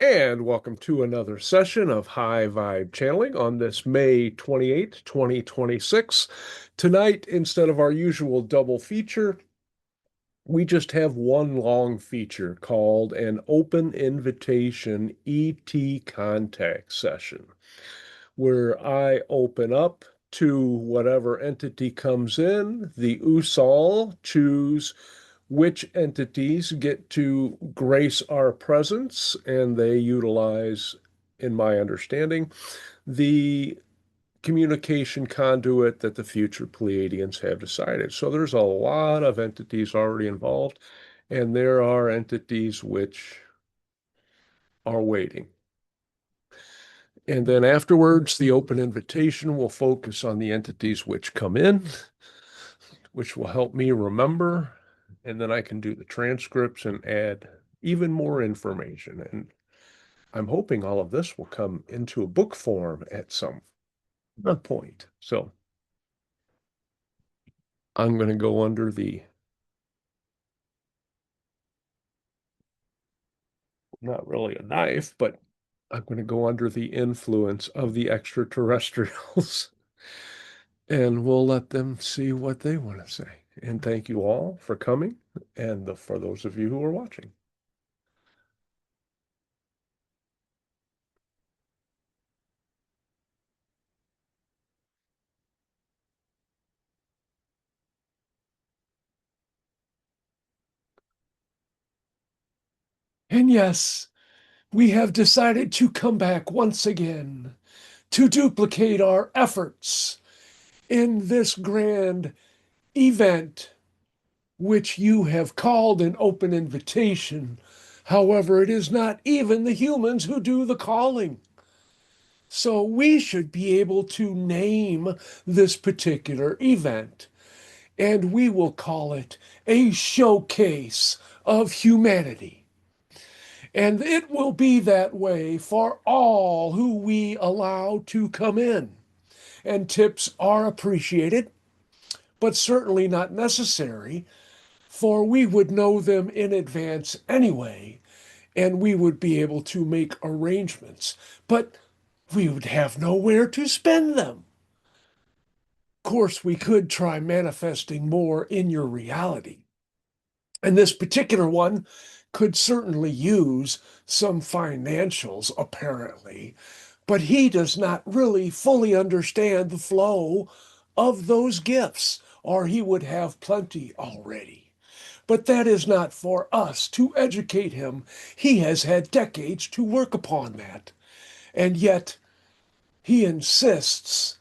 And welcome to another session of High Vibe Channeling on this May 28th, 2026. Tonight, instead of our usual double feature, we just have one long feature called an open invitation ET contact session, where I open up to whatever entity comes in. The USAL choose which entities get to grace our presence, and they utilize, in my understanding, the communication conduit that the future Pleiadians have decided. So there's a lot of entities already involved, and there are entities which are waiting. And then afterwards, the open invitation will focus on the entities which come in, which will help me remember. And then I can do the transcripts and add even more information. And I'm hoping all of this will come into a book form at some point. So I'm going to go under the, not really a knife, but I'm going to go under the influence of the extraterrestrials and we'll let them see what they want to say. And thank you all for coming and for those of you who are watching. And yes, we have decided to come back once again to duplicate our efforts in this grand event, which you have called an open invitation. However, it is not even the humans who do the calling. So we should be able to name this particular event, and we will call it a showcase of humanity. And it will be that way for all who we allow to come in. And tips are appreciated, but certainly not necessary, for we would know them in advance anyway, and we would be able to make arrangements, but we would have nowhere to spend them. Of course, we could try manifesting more in your reality. And this particular one could certainly use some financials, apparently, but he does not really fully understand the flow of those gifts, or he would have plenty already. But that is not for us to educate him. He has had decades to work upon that. And yet he insists,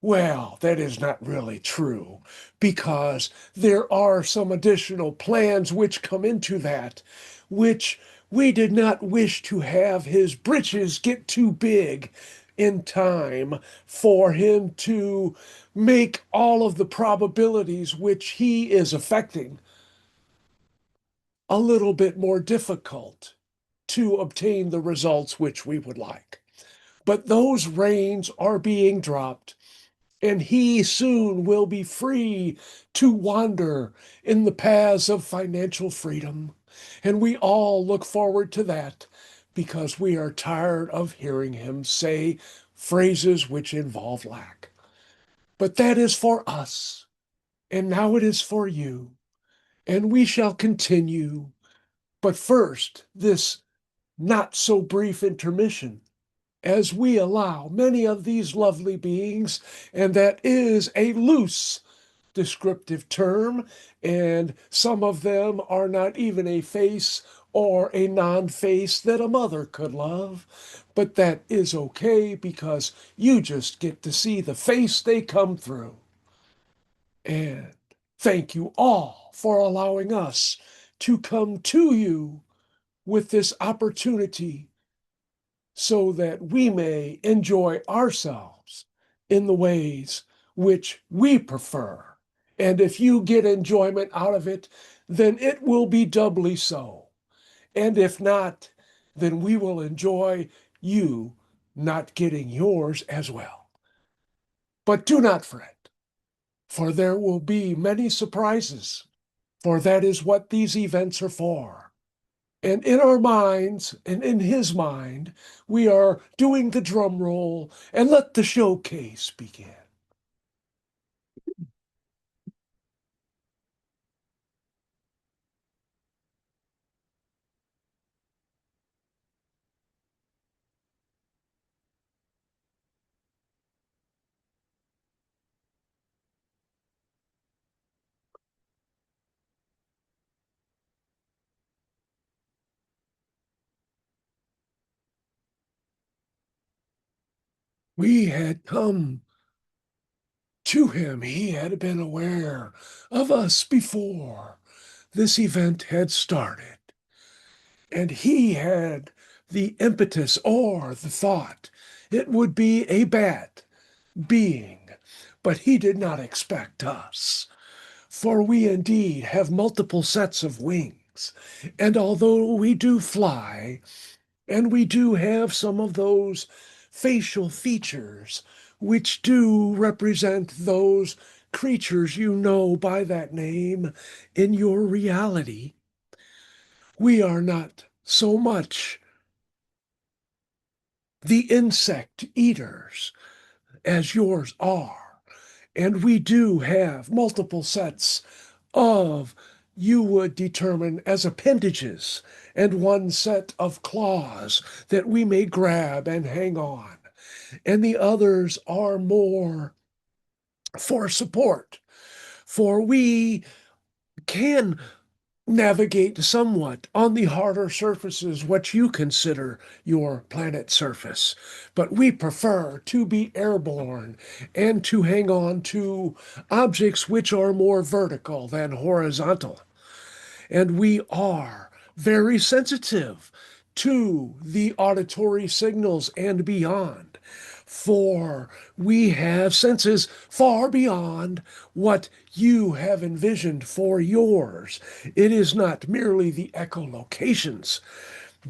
well, that is not really true, because there are some additional plans which come into that, which we did not wish to have his britches get too big in time for him to make all of the probabilities which he is affecting a little bit more difficult to obtain the results which we would like. But those reins are being dropped, and he soon will be free to wander in the paths of financial freedom. And we all look forward to that because we are tired of hearing him say phrases which involve lack. But that is for us, and now it is for you, and we shall continue. But first, this not so brief intermission as we allow many of these lovely beings, and that is a loose descriptive term, and some of them are not even a face or a non-face that a mother could love, but that is okay because you just get to see the face they come through. And thank you all for allowing us to come to you with this opportunity so that we may enjoy ourselves in the ways which we prefer. And if you get enjoyment out of it, then it will be doubly so. And if not, then we will enjoy you not getting yours as well. But do not fret, for there will be many surprises, for that is what these events are for. And in our minds and in his mind, we are doing the drum roll and let the showcase begin. We had come to him. He had been aware of us before this event had started. And he had the impetus or the thought it would be a bat being, but he did not expect us. For we indeed have multiple sets of wings. And although we do fly, and we do have some of those facial features which do represent those creatures you know by that name in your reality, we are not so much the insect eaters as yours are. And we do have multiple sets of, you would determine as appendages, and one set of claws that we may grab and hang on. And the others are more for support. For we can navigate somewhat on the harder surfaces, what you consider your planet surface. But we prefer to be airborne and to hang on to objects which are more vertical than horizontal. And we are very sensitive to the auditory signals and beyond. For we have senses far beyond what you have envisioned for yours. It is not merely the echolocations,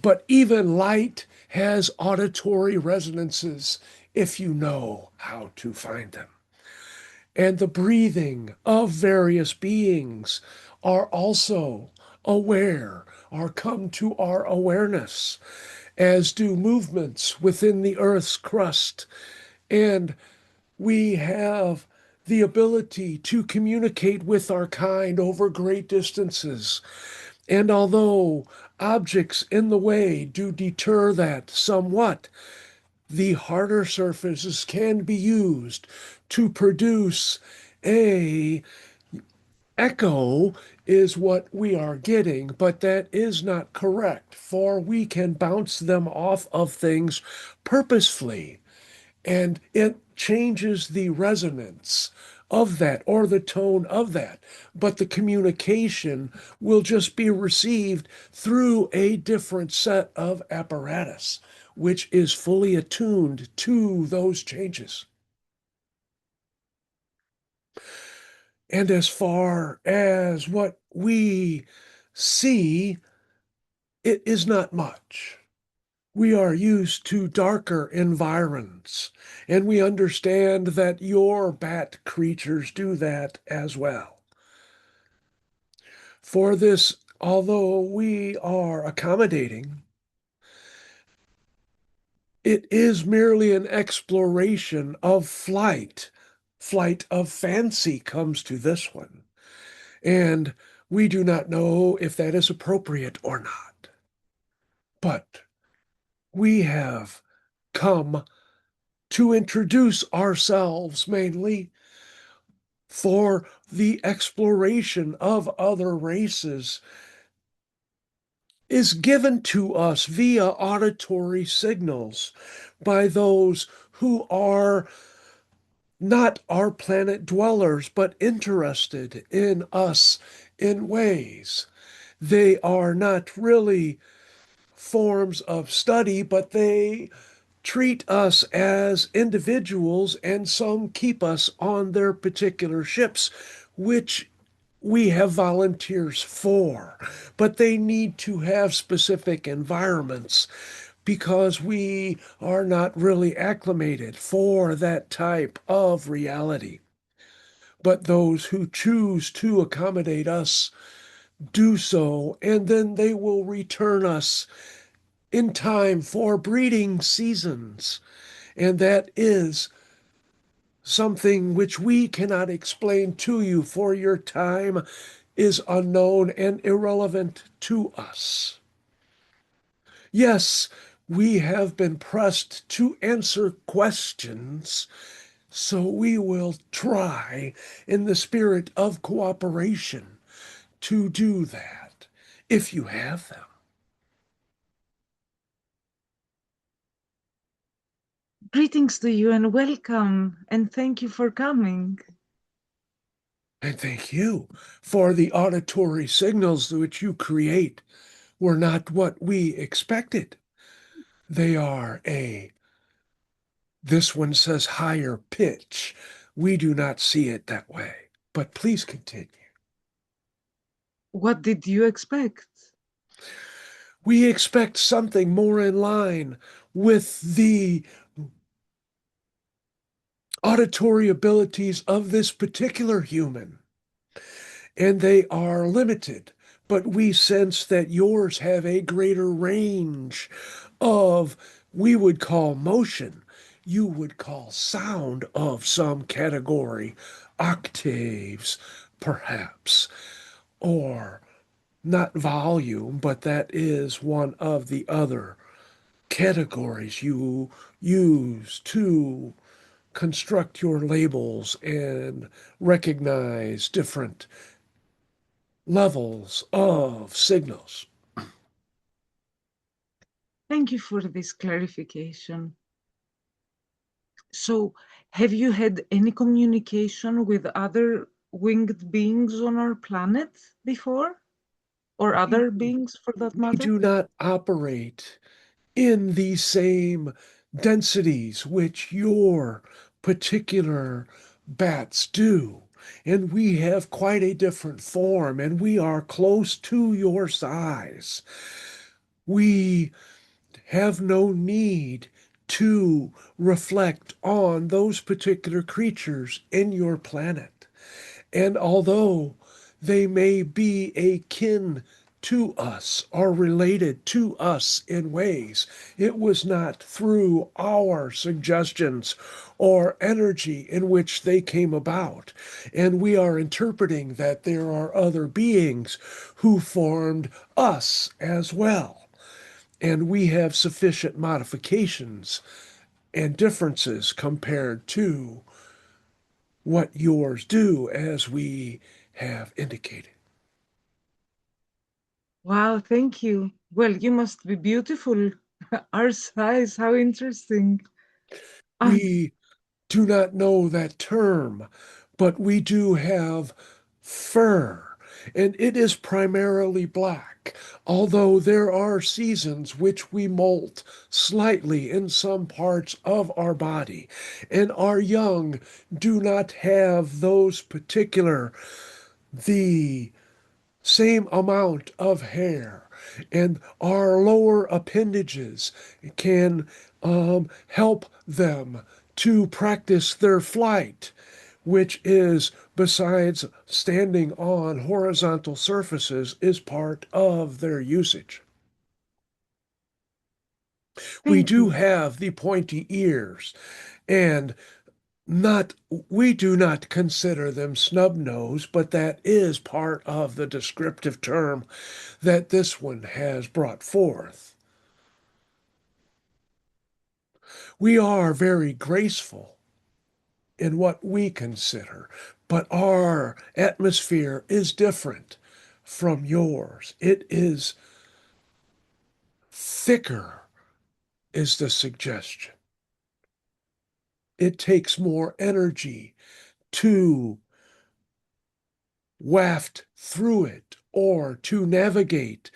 but even light has auditory resonances if you know how to find them. And the breathing of various beings are also aware, are come to our awareness, as do movements within the Earth's crust. And we have the ability to communicate with our kind over great distances. And although objects in the way do deter that somewhat, the harder surfaces can be used to produce a echo is what we are getting, but that is not correct, for we can bounce them off of things purposefully, and it changes the resonance of that or the tone of that. But the communication will just be received through a different set of apparatus, which is fully attuned to those changes. And as far as what we see, it is not much. We are used to darker environs, and we understand that your bat creatures do that as well. For this, although we are accommodating, it is merely an exploration of flight. Flight of fancy comes to this one. And we do not know if that is appropriate or not. But we have come to introduce ourselves mainly for the exploration of other races is given to us via auditory signals by those who are not our planet dwellers, but interested in us in ways. They are not really forms of study, but they treat us as individuals, and some keep us on their particular ships, which we have volunteers for. But they need to have specific environments because we are not really acclimated for that type of reality. But those who choose to accommodate us do so, and then they will return us in time for breeding seasons. And that is something which we cannot explain to you, for your time is unknown and irrelevant to us. Yes, we have been pressed to answer questions, so we will try, in the spirit of cooperation, to do that, if you have them. Greetings to you and welcome, and thank you for coming. And thank you for the auditory signals which you create were not what we expected. They are this one says higher pitch. We do not see it that way, but please continue. What did you expect? We expect something more in line with the auditory abilities of this particular human, and they are limited. But we sense that yours have a greater range of, we would call motion, you would call sound of some category, octaves, perhaps, or not volume, but that is one of the other categories you use to construct your labels and recognize different levels of signals. Thank you for this clarification. So, have you had any communication with other winged beings on our planet before? Or We, other beings for that we matter? do not operate in the same densities which your particular bats do. And we have quite a different form, and we are close to your size. We have no need to reflect on those particular creatures in your planet. And although they may be akin to us or related to us in ways, it was not through our suggestions or energy in which they came about. And we are interpreting that there are other beings who formed us as well. And we have sufficient modifications and differences compared to what yours do, as we have indicated. Wow, thank you. Well, you must be beautiful. Our size, how interesting. Um, We do not know that term, but we do have fur, and it is primarily black, although there are seasons which we molt slightly in some parts of our body, and our young do not have those particular, the same amount of hair, and our lower appendages can help them to practice their flight, which is, besides standing on horizontal surfaces, is part of their usage. We thank do you. have the pointy ears, and not we do not consider them snub nose, but that is part of the descriptive term that this one has brought forth. We are very graceful in what we consider, but our atmosphere is different from yours. It is thicker, is the suggestion. It takes more energy to waft through it or to navigate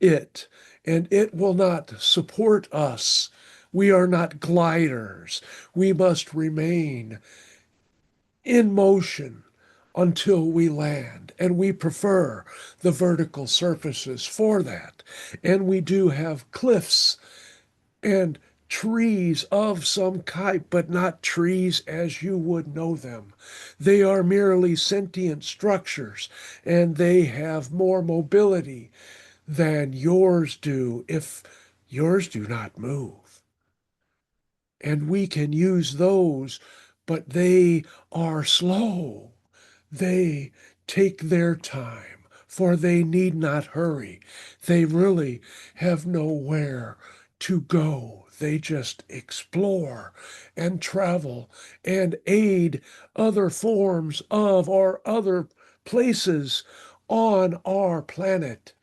it, and it will not support us. We are not gliders. We must remain in motion until we land, and we prefer the vertical surfaces for that. And we do have cliffs and trees of some type, but not trees as you would know them. They are merely sentient structures, and they have more mobility than yours do if yours do not move. And we can use those, but they are slow. They take their time, for they need not hurry. They really have nowhere to go. They just explore and travel and aid other forms of or other places on our planet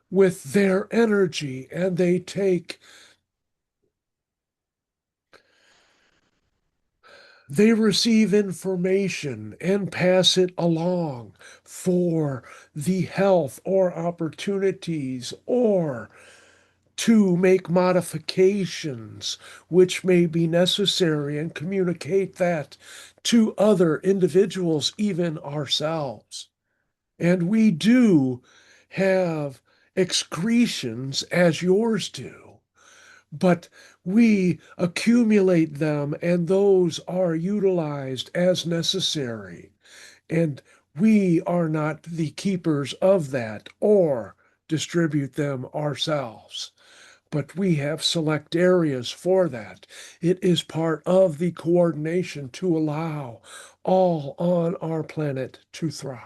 with their energy, and they receive information and pass it along for the health or opportunities or to make modifications which may be necessary and communicate that to other individuals, even ourselves. And we do have excretions as yours do, but we accumulate them and those are utilized as necessary. And we are not the keepers of that or distribute them ourselves. But we have select areas for that. It is part of the coordination to allow all on our planet to thrive.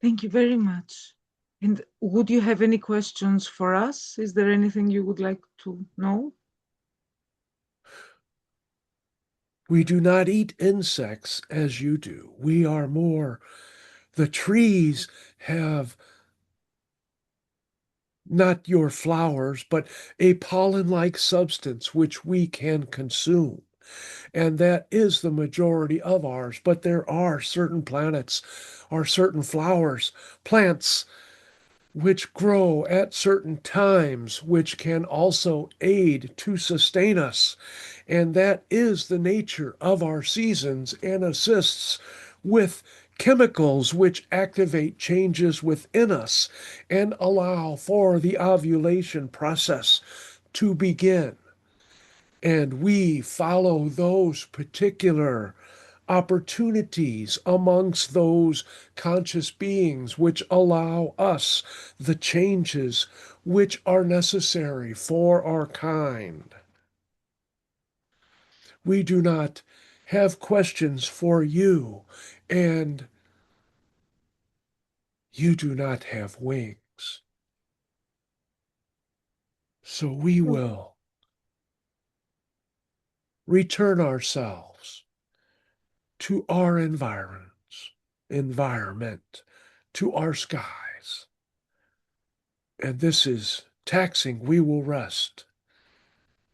Thank you very much. And would you have any questions for us? Is there anything you would like to know? We do not eat insects as you do. We are more, the trees have not your flowers, but a pollen like substance which we can consume. And that is the majority of ours. But there are certain planets or certain flowers, plants, which grow at certain times, which can also aid to sustain us. And that is the nature of our seasons and assists with chemicals which activate changes within us and allow for the ovulation process to begin. And we follow those particular opportunities amongst those conscious beings which allow us the changes which are necessary for our kind. We do not have questions for you, and you do not have wings. So we Oh, will return ourselves to our environment, to our skies. And this is taxing. We will rest.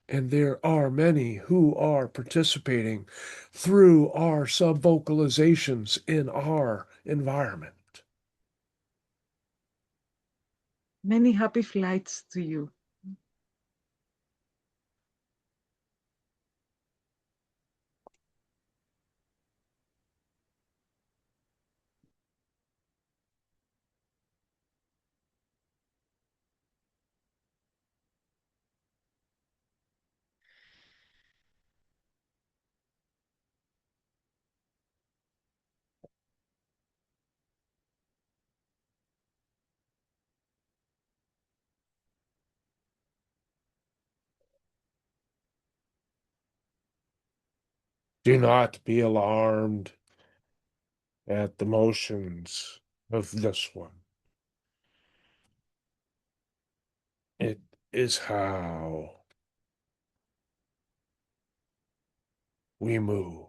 And there are many who are participating through our sub-vocalizations in our environment. many happy flights to you. Do not be alarmed at the motions of this one. It is how we move,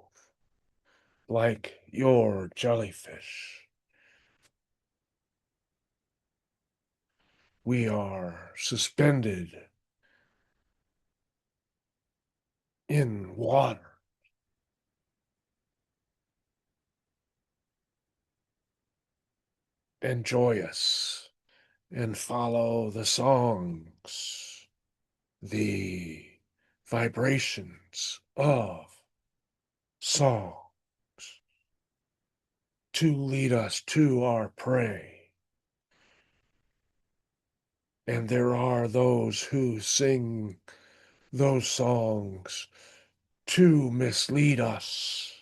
like your jellyfish. We are suspended in water and joyous and follow the songs, the vibrations of songs to lead us to our prey. And there are those who sing those songs to mislead us.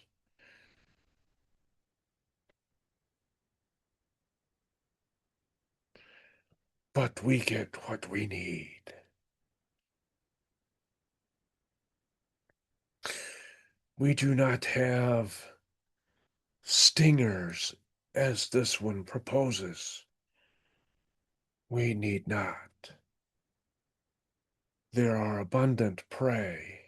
But we get what we need. We do not have stingers as this one proposes. We need not. There are abundant prey.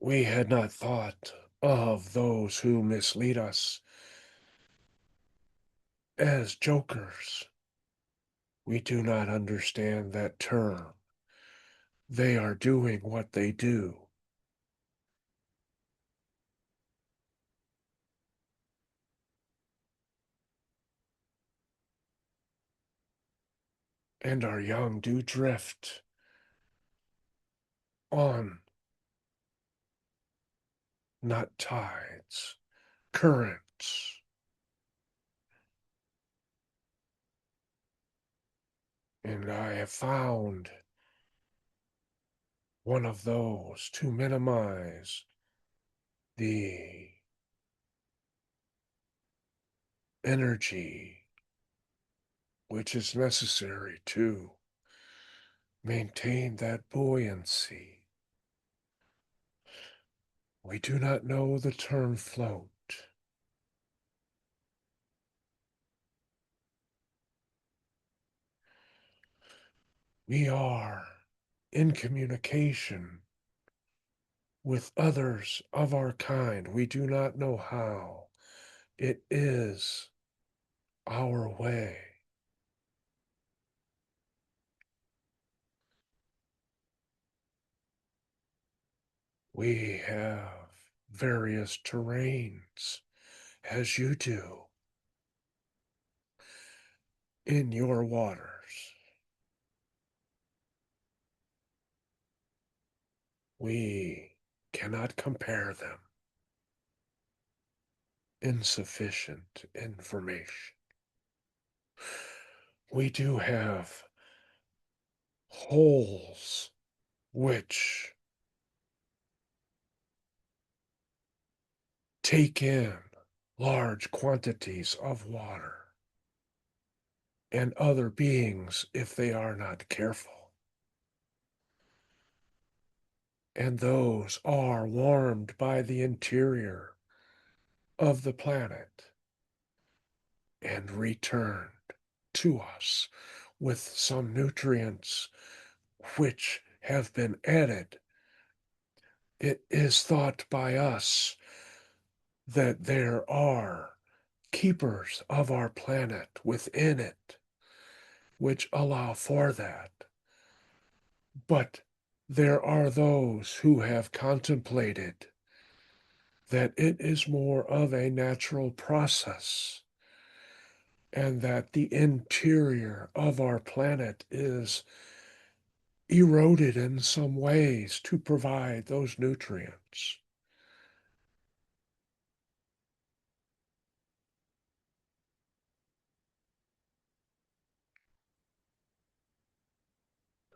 We had not thought of those who mislead us as jokers. We do not understand that term. They are doing what they do. And our young do drift on, not tides, currents. And I have found one of those to minimize the energy which is necessary to maintain that buoyancy. We do not know the term float. We are in communication with others of our kind. We do not know how. It is our way. We have various terrains, as you do, in your waters. We cannot compare them. Insufficient information. We do have holes which take in large quantities of water and other beings if they are not careful. And those are warmed by the interior of the planet and returned to us with some nutrients which have been added. It is thought by us that there are keepers of our planet within it which allow for that. But there are those who have contemplated that it is more of a natural process and that the interior of our planet is eroded in some ways to provide those nutrients.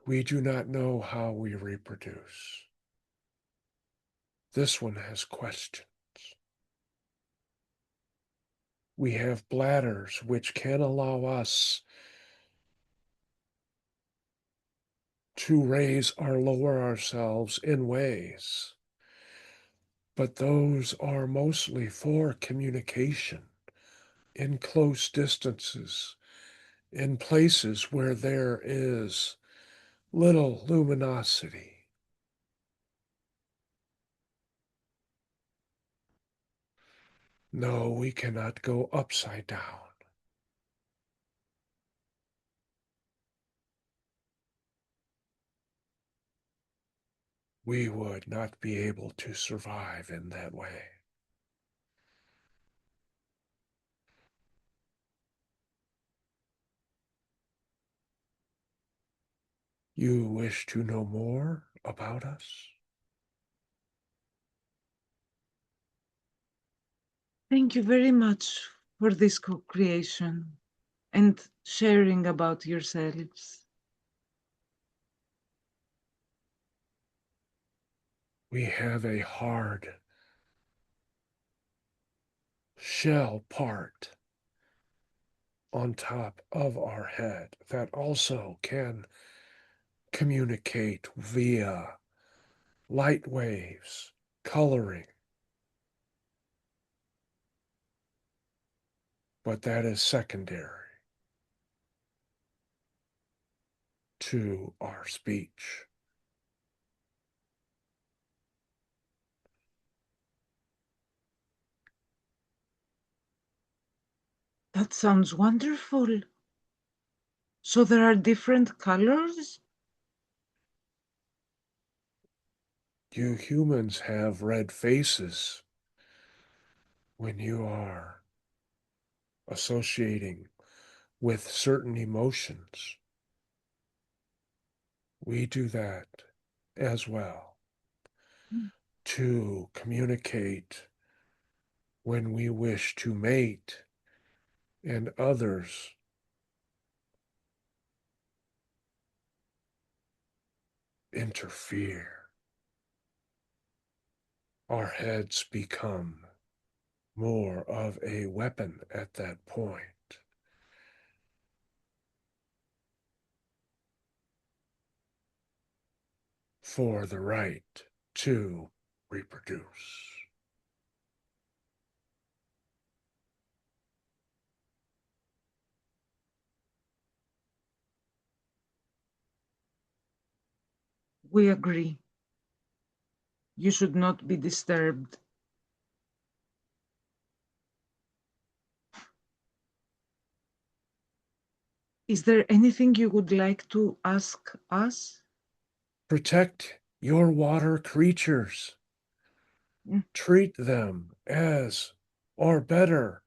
We do not know how we reproduce. This one has questions. We have bladders which can allow us to raise or lower ourselves in ways, but those are mostly for communication in close distances, in places where there is little luminosity. No, we cannot go upside down. We would not be able to survive in that way. You wish to know more about us? Thank you very much for this co-creation. and sharing about yourselves. We have a hard shell part on top of our head that also can communicate via light waves, coloring. But that is secondary to our speech. That sounds wonderful. So there are different colors? You humans have red faces when you are associating with certain emotions. We do that as well to communicate when we wish to mate and others interfere. Our heads become more of a weapon at that point for the right to reproduce. We agree. You should not be disturbed. Is there anything you would like to ask us? Protect your water creatures. Mm, Treat them as or better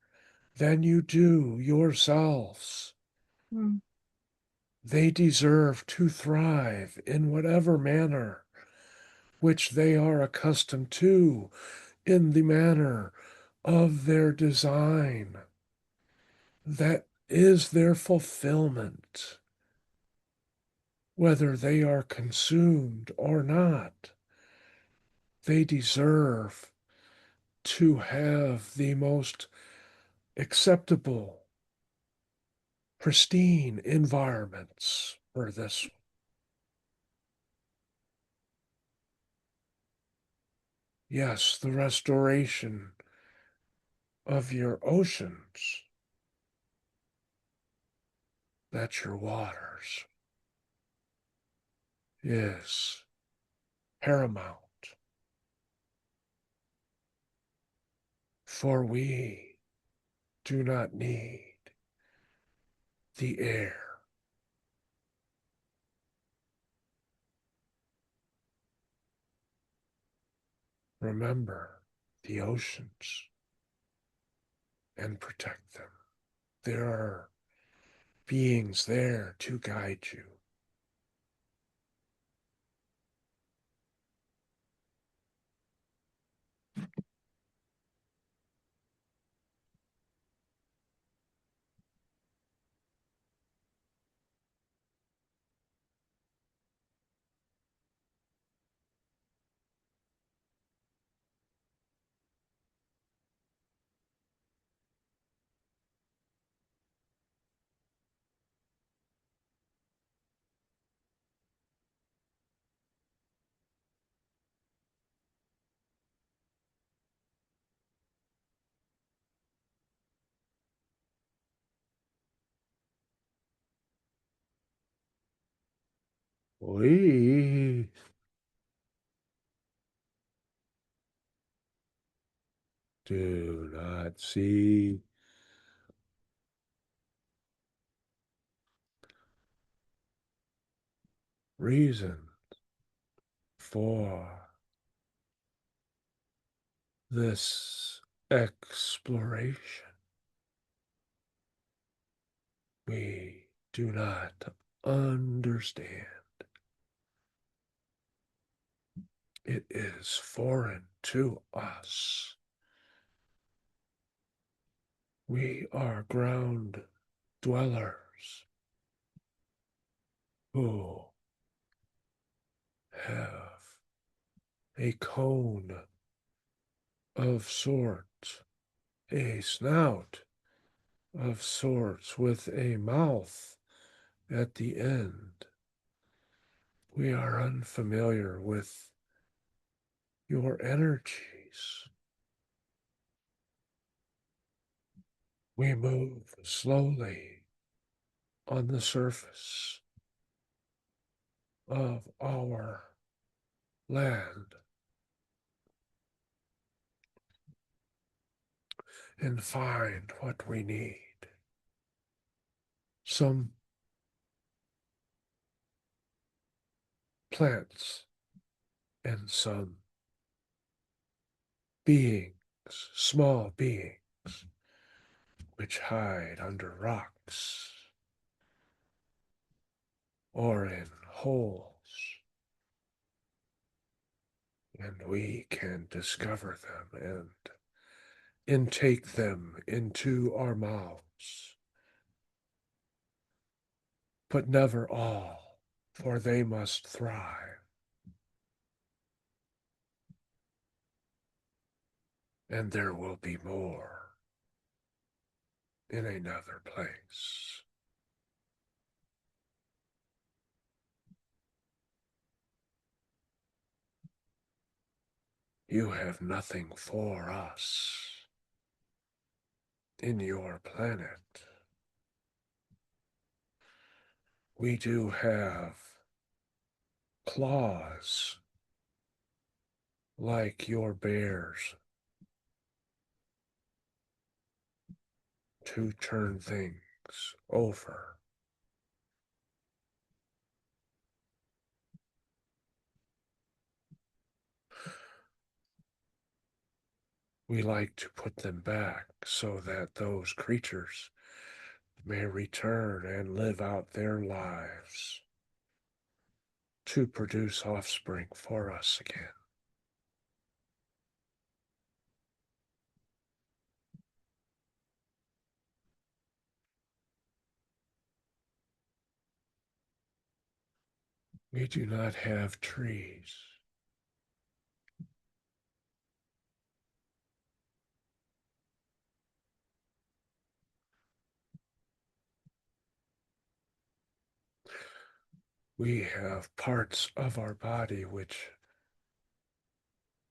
than you do yourselves. mm, They deserve to thrive in whatever manner which they are accustomed to in the manner of their design. That is their fulfillment, whether they are consumed or not. They deserve to have the most acceptable, pristine environments for this. Yes, the restoration of your oceans, that's your waters, is paramount. For we do not need the air. Remember the oceans and protect them. There are beings there to guide you. We do not see reason for this exploration. We do not understand. It is foreign to us. We are ground dwellers who have a cone of sorts, a snout of sorts with a mouth at the end. We are unfamiliar with your energies. We move slowly on the surface of our land and find what we need. Some plants and some beings, small beings, which hide under rocks or in holes, and we can discover them and intake them into our mouths. But never all, for they must thrive, and there will be more in another place. You have nothing for us in your planet. We do have claws like your bears to turn things over. We like to put them back so that those creatures may return and live out their lives to produce offspring for us again. We do not have trees. We have parts of our body which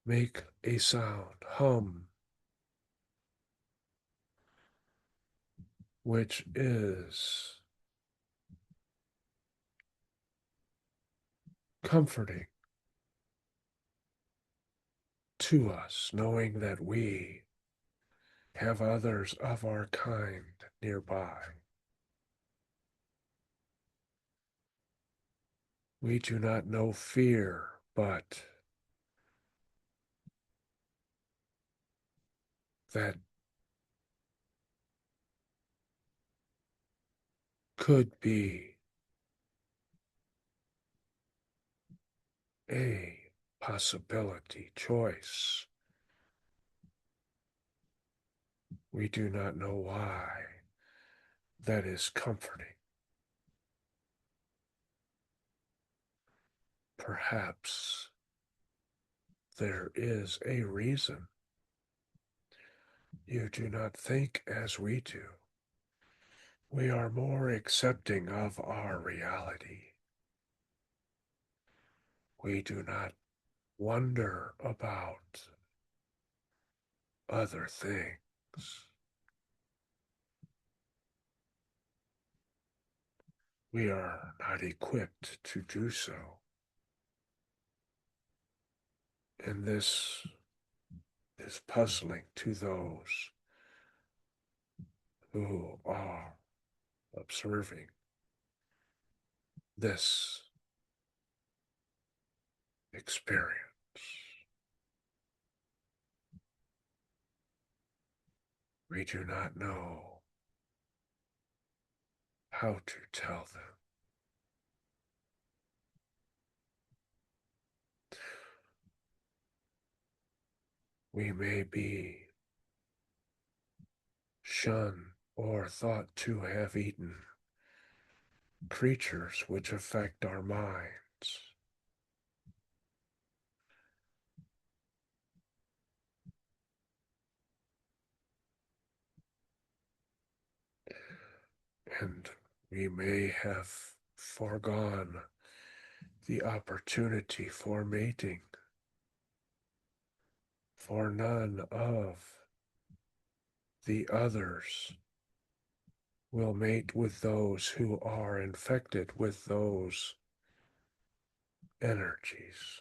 make a sound, hum, which is comforting to us, knowing that we have others of our kind nearby. We do not know fear, but that could be a possibility choice. We do not know why. That is comforting. Perhaps there is a reason you do not think as we do. We are more accepting of our reality. We do not wonder about other things. We are not equipped to do so. And this is puzzling to those who are observing this experience. We do not know how to tell them. We may be shunned or thought to have eaten, creatures which affect our minds. And we may have foregone the opportunity for mating, for none of the others will mate with those who are infected with those energies.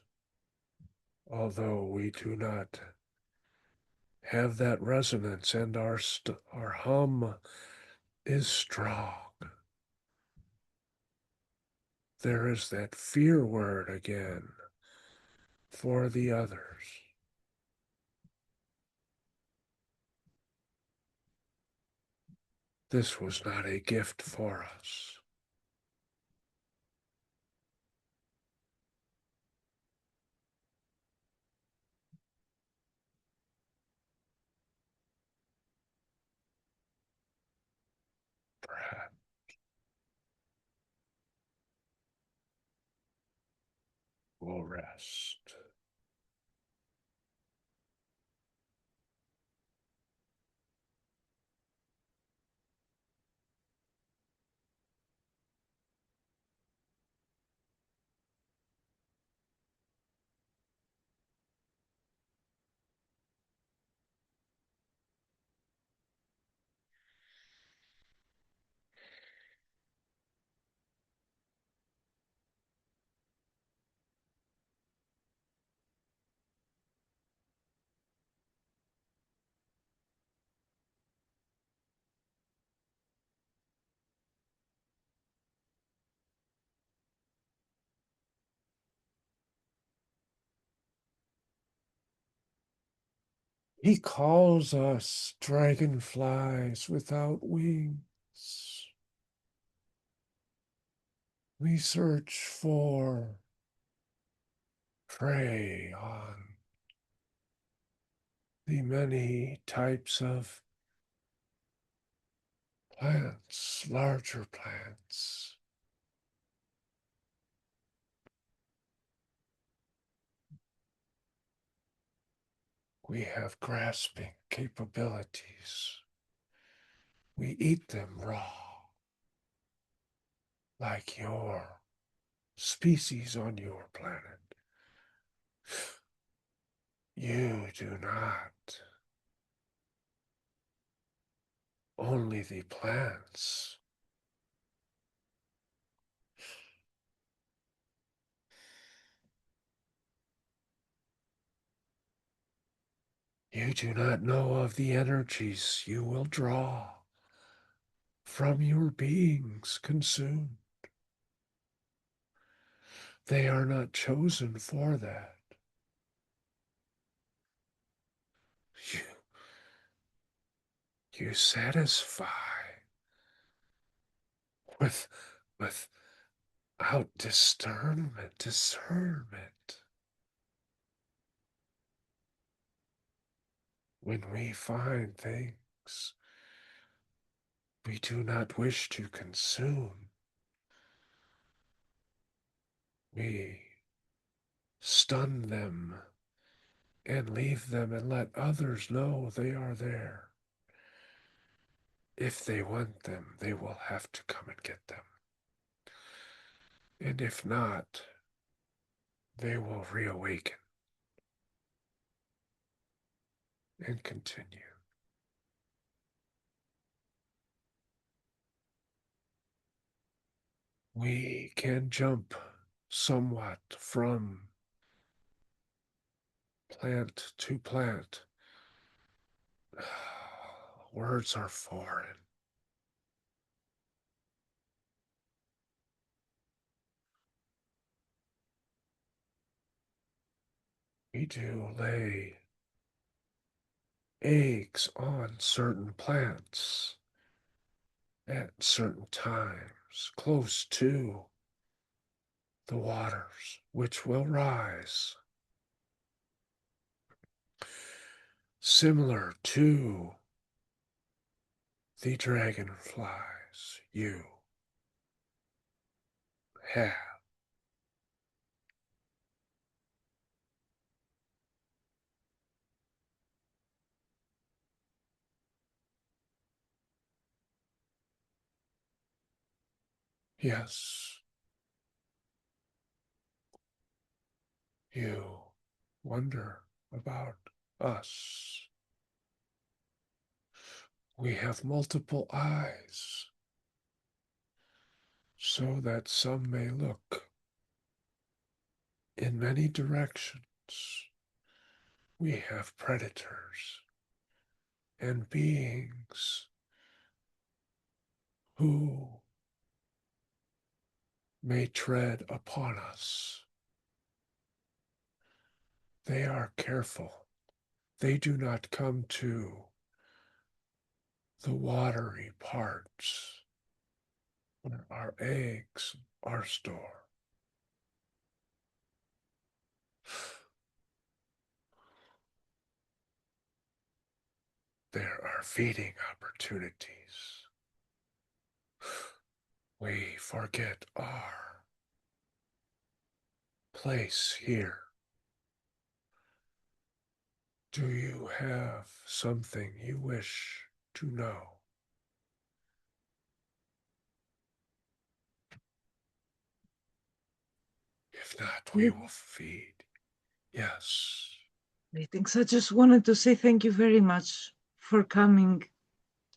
Although we do not have that resonance and our hum is strong, there is that fear word again for the others. This was not a gift for us. Perhaps we'll rest. He calls us dragonflies without wings. We search for prey on the many types of plants, larger plants. We have grasping capabilities. We eat them raw, like your species on your planet. You do not. Only the plants. You do not know of the energies you will draw from your beings consumed. They are not chosen for that. You, you satisfy with, without discernment. When we find things we do not wish to consume, we stun them and leave them and let others know they are there. If they want them, they will have to come and get them. And if not, they will reawaken and continue. We can jump somewhat from plant to plant. Words are foreign. We do lay eggs on certain plants at certain times, close to the waters, which will rise, similar to the dragonflies you have. Yes, you wonder about us. We have multiple eyes so that some may look in many directions. We have predators and beings who may tread upon us. They are careful. They do not come to the watery parts where our eggs are stored. There are feeding opportunities. We forget our place here. Do you have something you wish to know? If not, we will feed. Yes. Greetings. I just wanted to say thank you very much for coming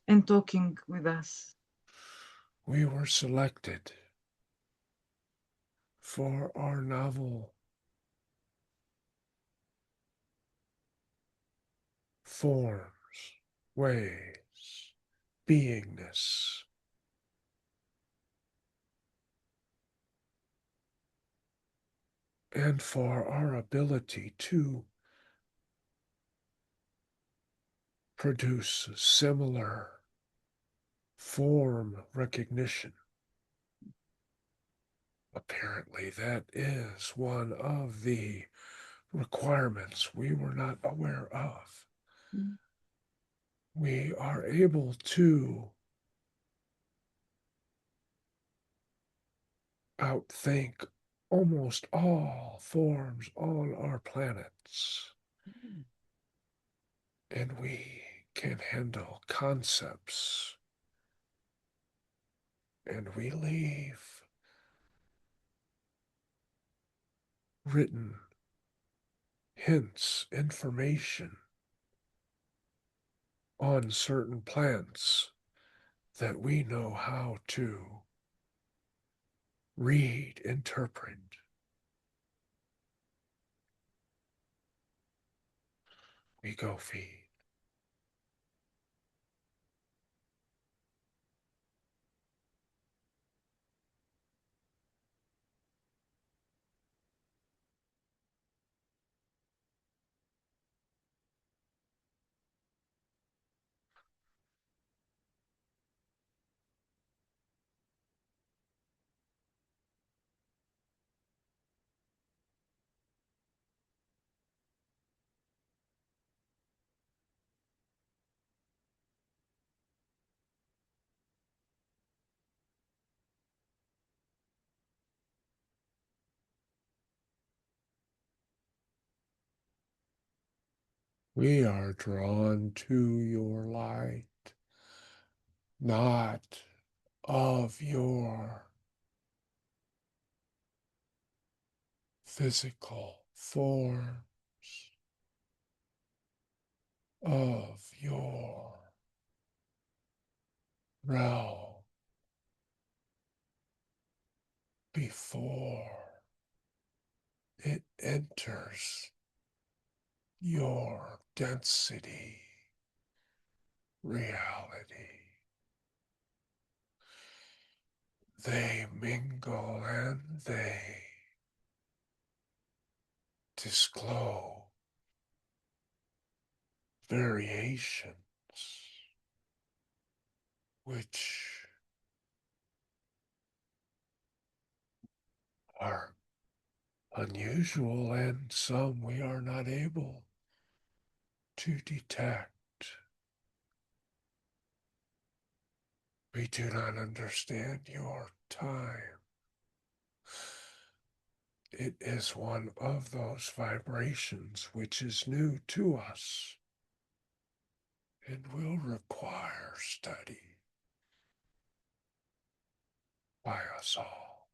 and talking with us. We were selected for our novel forms, ways, beingness. And for our ability to produce similar form recognition. Apparently, that is one of the requirements we were not aware of. Mm. We are able to outthink almost all forms on our planets. And we can handle concepts. And we leave written hints, information on certain plants that we know how to read, interpret. We go feed. We are drawn to your light, not of your physical forms, of your realm before it enters your density reality. They mingle and they disclose variations which are unusual and some we are not able to detect. We do not understand your time. It is one of those vibrations which is new to us and will require study by us all.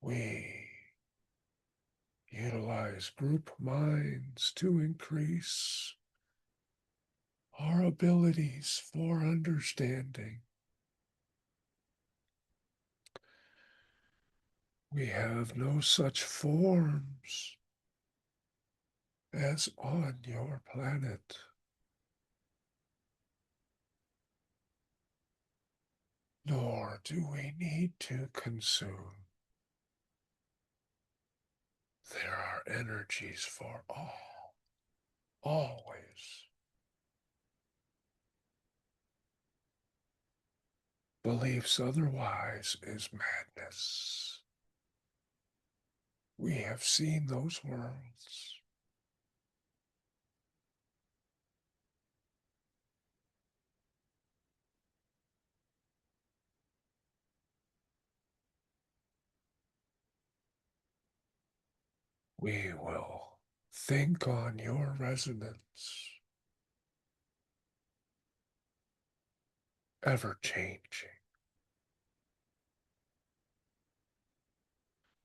We utilize group minds to increase our abilities for understanding. We have no such forms as on your planet. Nor do we need to consume. There are energies for all, always. Beliefs otherwise is madness. We have seen those worlds. We will think on your resonance, ever changing.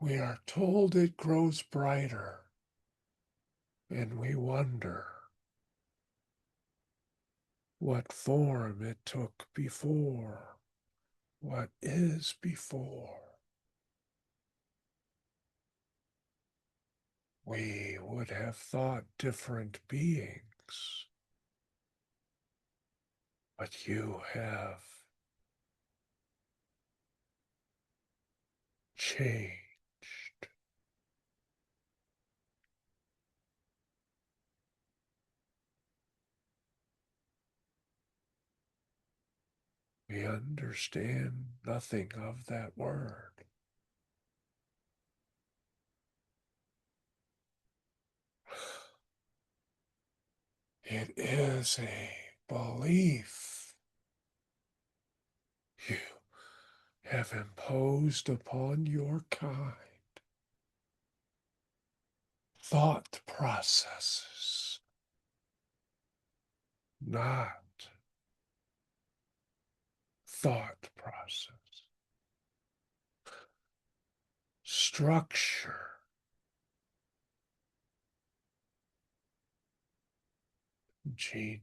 We are told it grows brighter, and we wonder what form it took before, what is before. We would have thought different beings, but you have changed. We understand nothing of that word. It is a belief you have imposed upon your kind. Thought processes, not thought process. Structure, genius.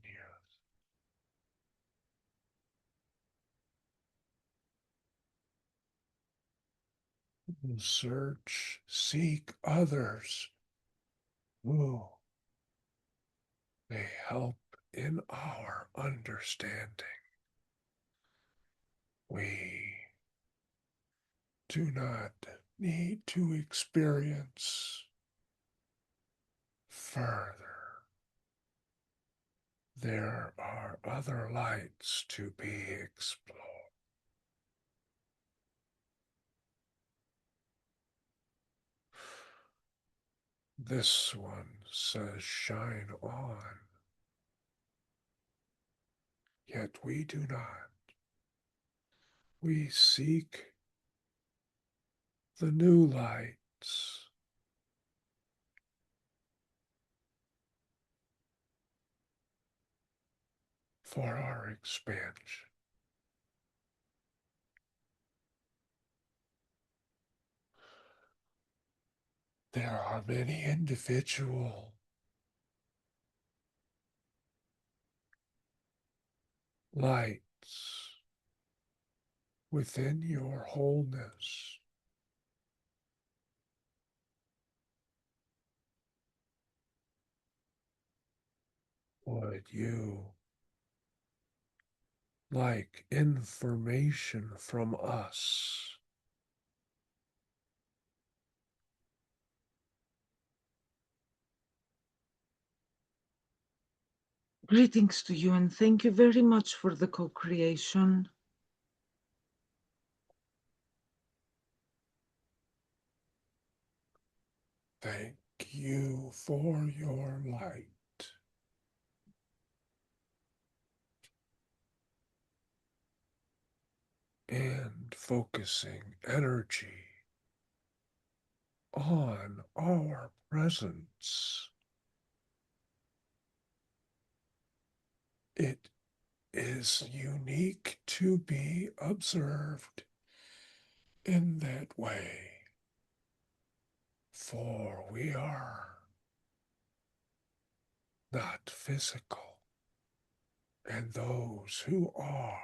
Search, seek others who may help in our understanding. We do not need to experience further. There are other lights to be explored. This one says shine on, yet we do not. We seek the new lights. For our expansion. There are many individual lights within your wholeness. Would you like information from us? Greetings to you, and thank you very much for the co-creation. Thank you for your light. and focusing energy on our presence. It is unique to be observed in that way, for we are not physical, and those who are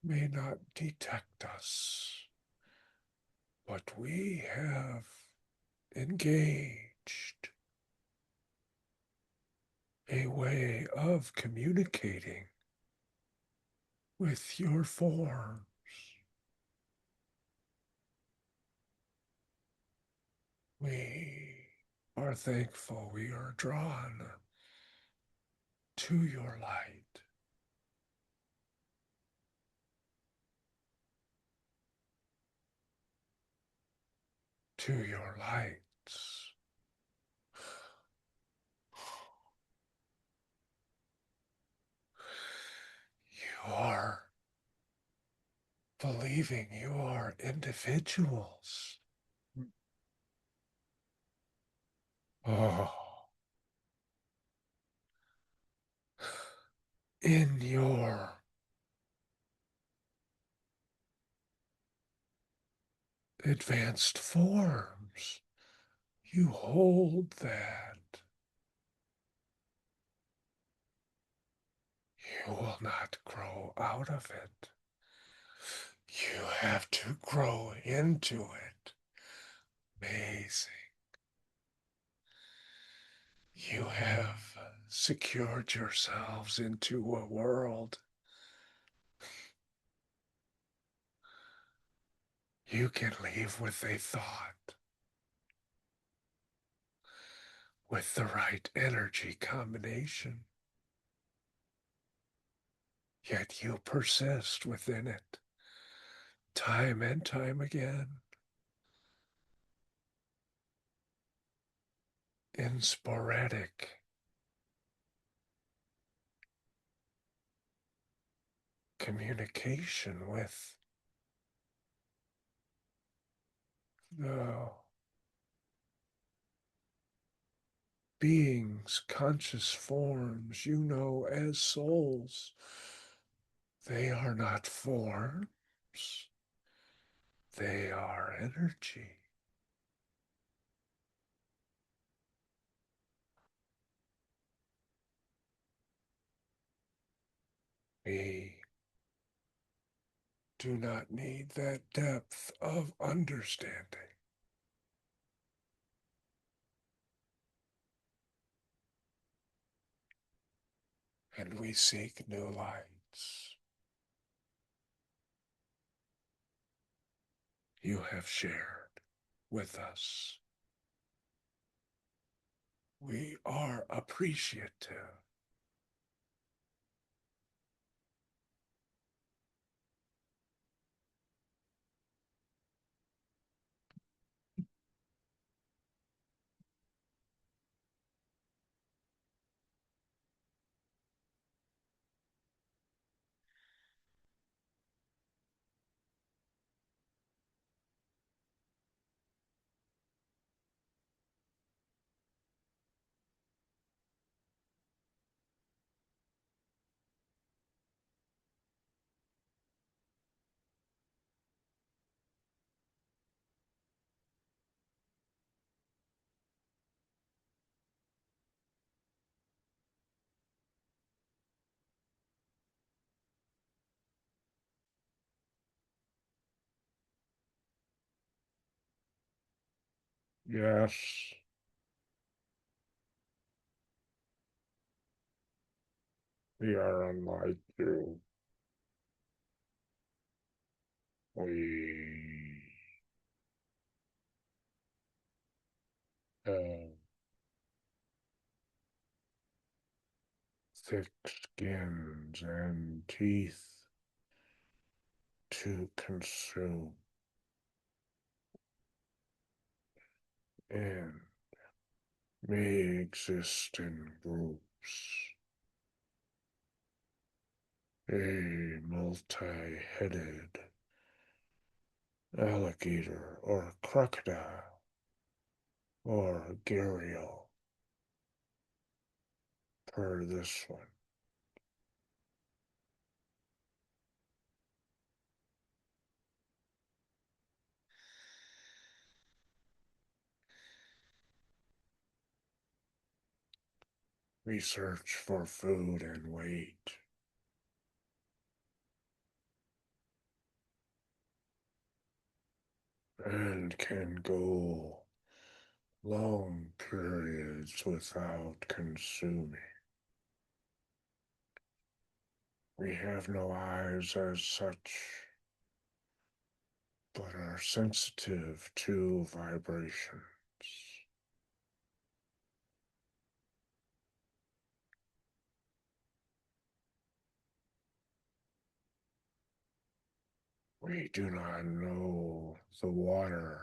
may not detect us, but we have engaged a way of communicating with your forms. We are thankful we are drawn to your light, to your lights. You are believing you are individuals. Oh, in your advanced forms, you hold that. You will not grow out of it. You have to grow into it. Amazing. You have secured yourselves into a world you can leave with a thought, with the right energy combination. Yet you persist within it, time and time again, in sporadic communication with the beings, conscious forms you know as souls. They are not forms, they are energy. We do not need that depth of understanding. And we seek new lights. You have shared with us. We are appreciative. Yes, we are unlike you. We have thick skins and teeth to consume, and may exist in groups a multi-headed alligator or crocodile or gharial per this one. We search for food and wait. And can go long periods without consuming. We have no eyes as such, but are sensitive to vibrations. We do not know the water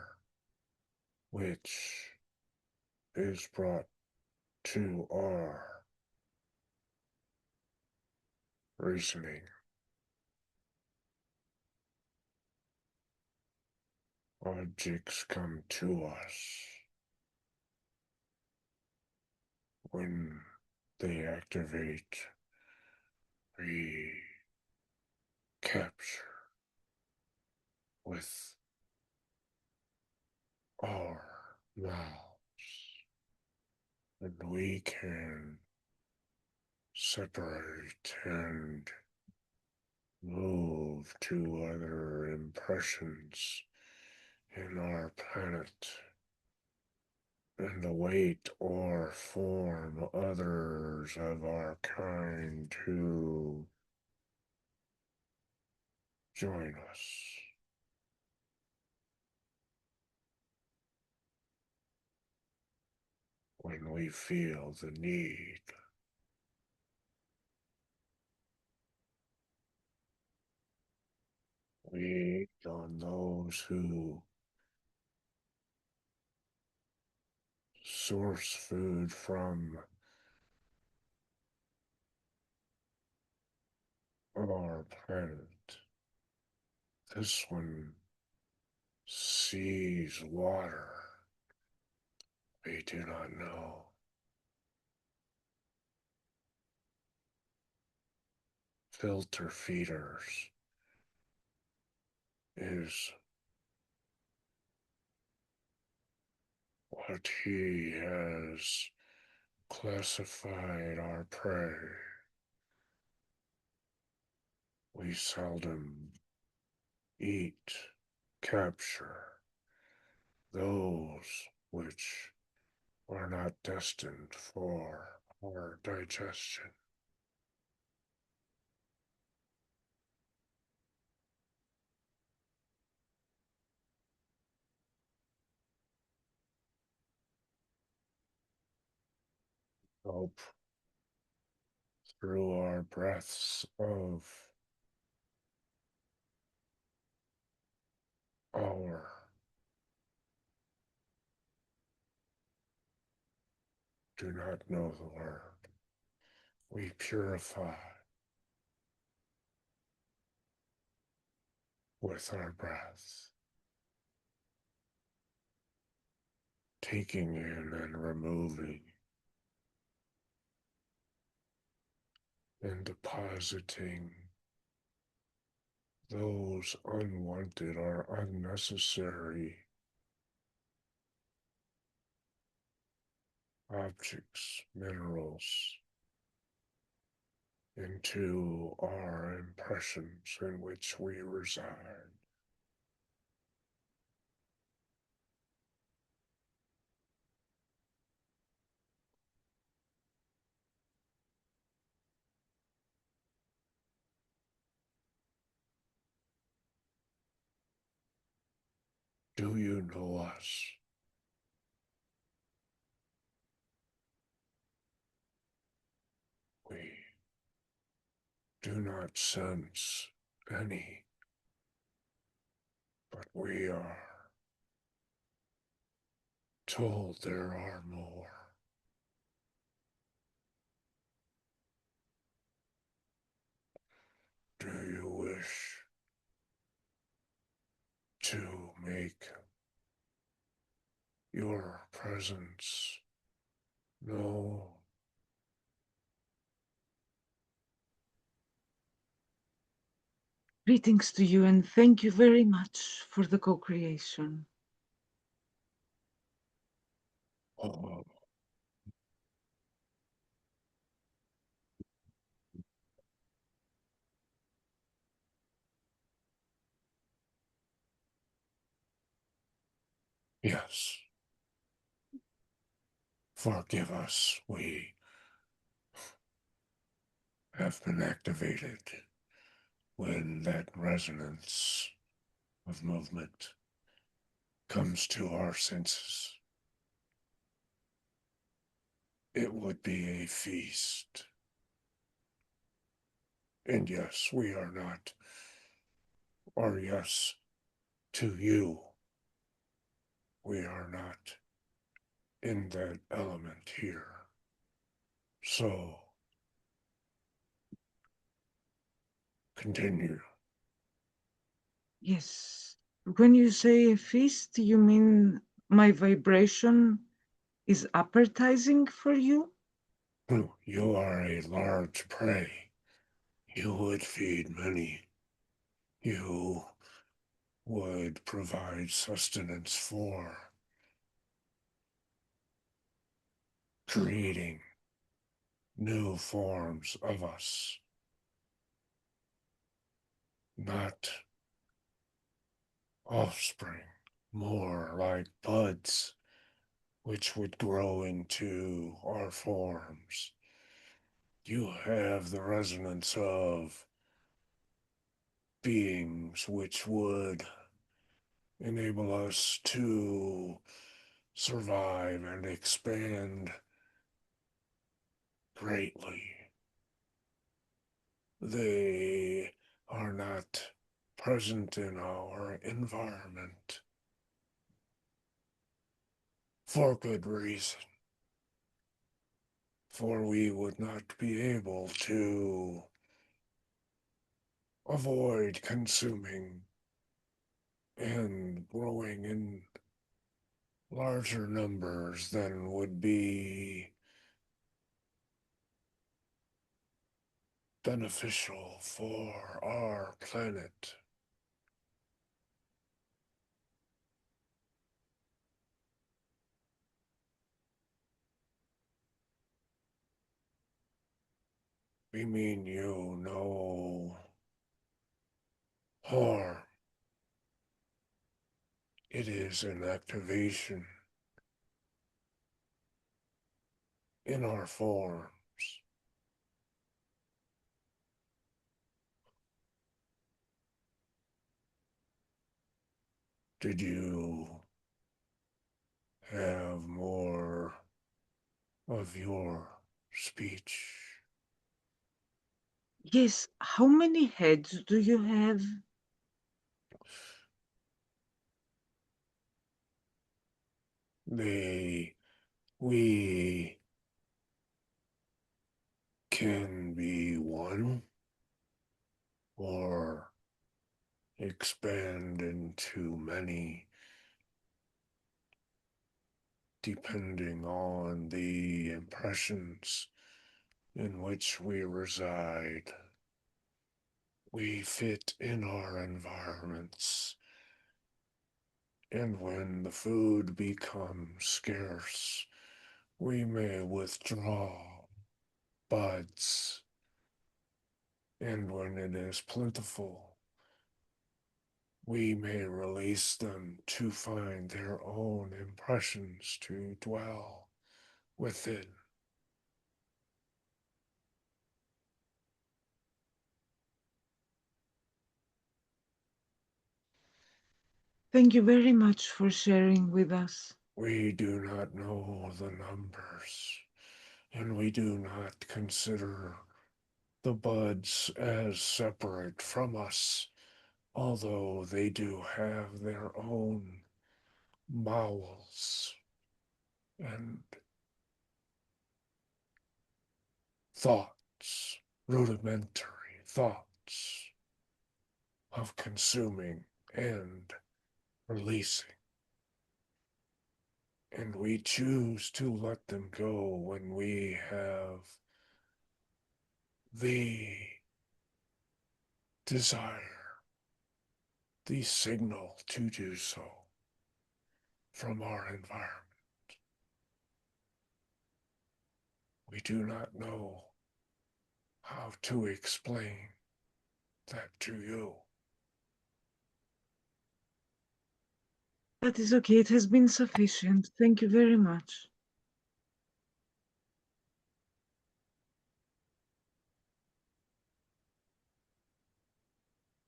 which is brought to our reasoning. Objects come to us when they activate, we capture with our mouths, and we can separate and move to other impressions in our planet and await or form others of our kind to join us when we feel the need. We on those who source food from our planet. This one sees water. We do not know. Filter feeders is what he has classified our prey. We seldom eat, capture those which are not destined for our digestion. Hope through our breaths of our do not know the word. We purify with our breath, taking in and removing and depositing those unwanted or unnecessary objects, minerals into our impressions in which we reside. Do you know us? We do not sense any, but we are told there are more. wish to make your presence known. Greetings to you, and thank you very much for the co-creation. Oh, yes, forgive us. We have been activated when that resonance of movement comes to our senses. It would be a feast. And yes, we are not, or yes, to you, we are not in that element here. So, continue. Yes. When you say a feast, you mean my vibration is appetizing for you? You are a large prey. You would feed many. You would provide sustenance for creating new forms of us, not offspring, more like buds, which would grow into our forms. You have the resonance of beings which would enable us to survive and expand greatly. They are not present in our environment for good reason, for we would not be able to avoid consuming and growing in larger numbers than would be beneficial for our planet. We mean you no harm. It is an activation in our forms. Did you have more of your speech? Yes. How many heads do you have? They, we can be one or expand into many depending on the impressions in which we reside. We fit in our environments, and when the food becomes scarce, we may withdraw buds, and when it is plentiful, we may release them to find their own impressions to dwell within. Thank you very much for sharing with us. We do not know the numbers, and we do not consider the buds as separate from us, although they do have their own bowels and thoughts, rudimentary thoughts. of consuming and releasing. And we choose to let them go when we have the desire, the signal to do so from our environment. We do not know how to explain that to you. That is okay. It has been sufficient. Thank you very much.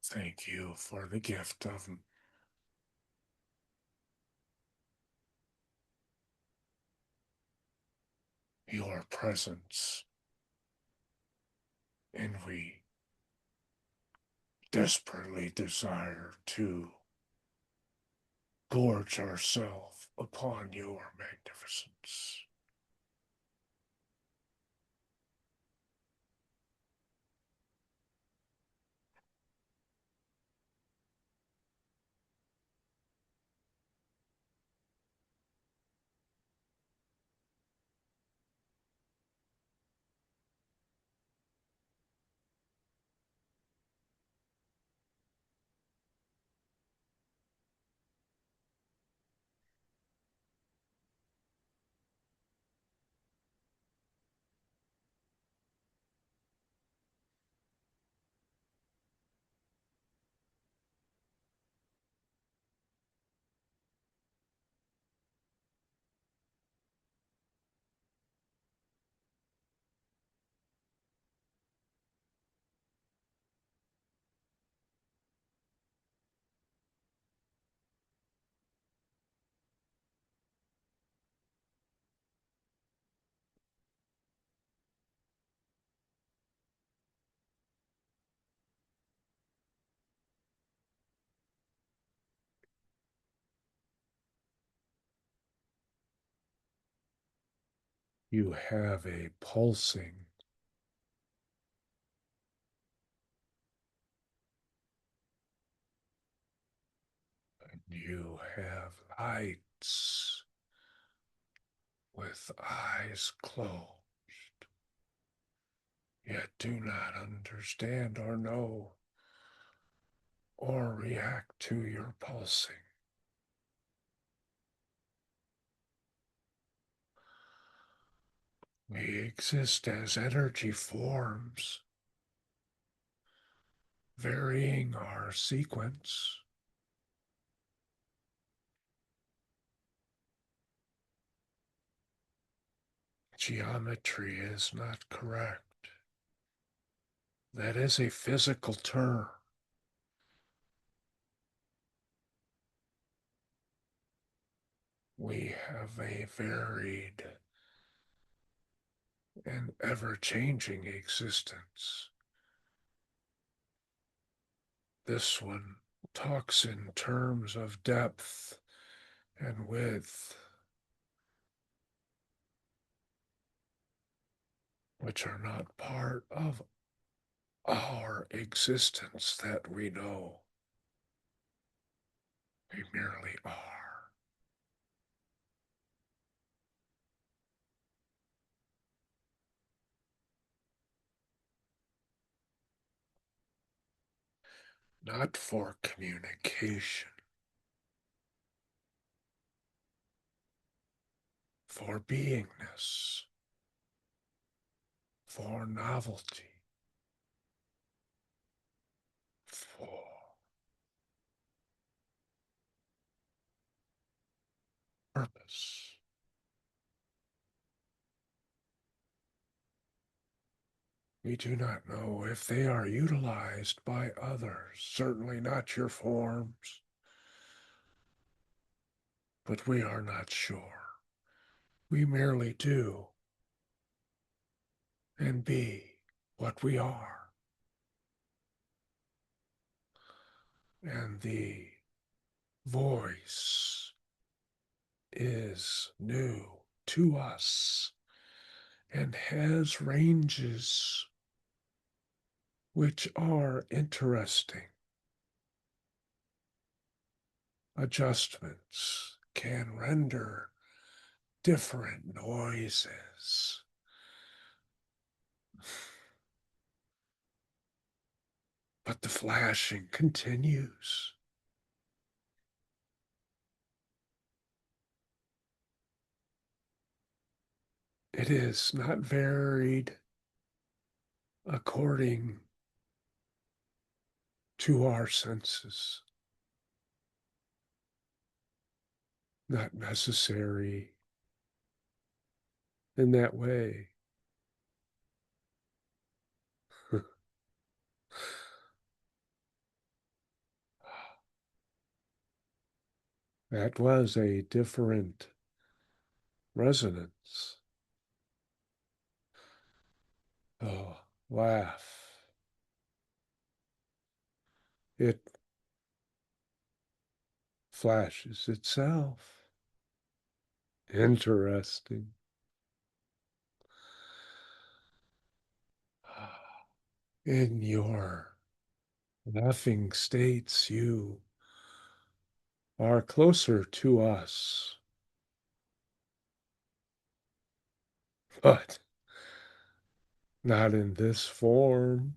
Thank you for the gift of your presence. And we desperately desire to gorge ourselves upon your magnificence. You have a pulsing, and you have lights with eyes closed, yet do not understand or know or react to your pulsing. We exist as energy forms, varying our sequence. Geometry is not correct. That is a physical term. We have a varied and ever changing existence. This one talks in terms of depth and width, which are not part of our existence that we know. We merely are. Not for communication, for beingness, for novelty, for purpose. We do not know if they are utilized by others, certainly not your forms, but we are not sure. We merely do and be what we are. And the voice is new to us and has ranges which are interesting. adjustments can render different noises. But the flashing continues. It is not varied according to our senses, not necessary in that way. That was a different resonance. Oh, laugh. It flashes itself. Interesting. In your laughing states, you are closer to us, but not in this form.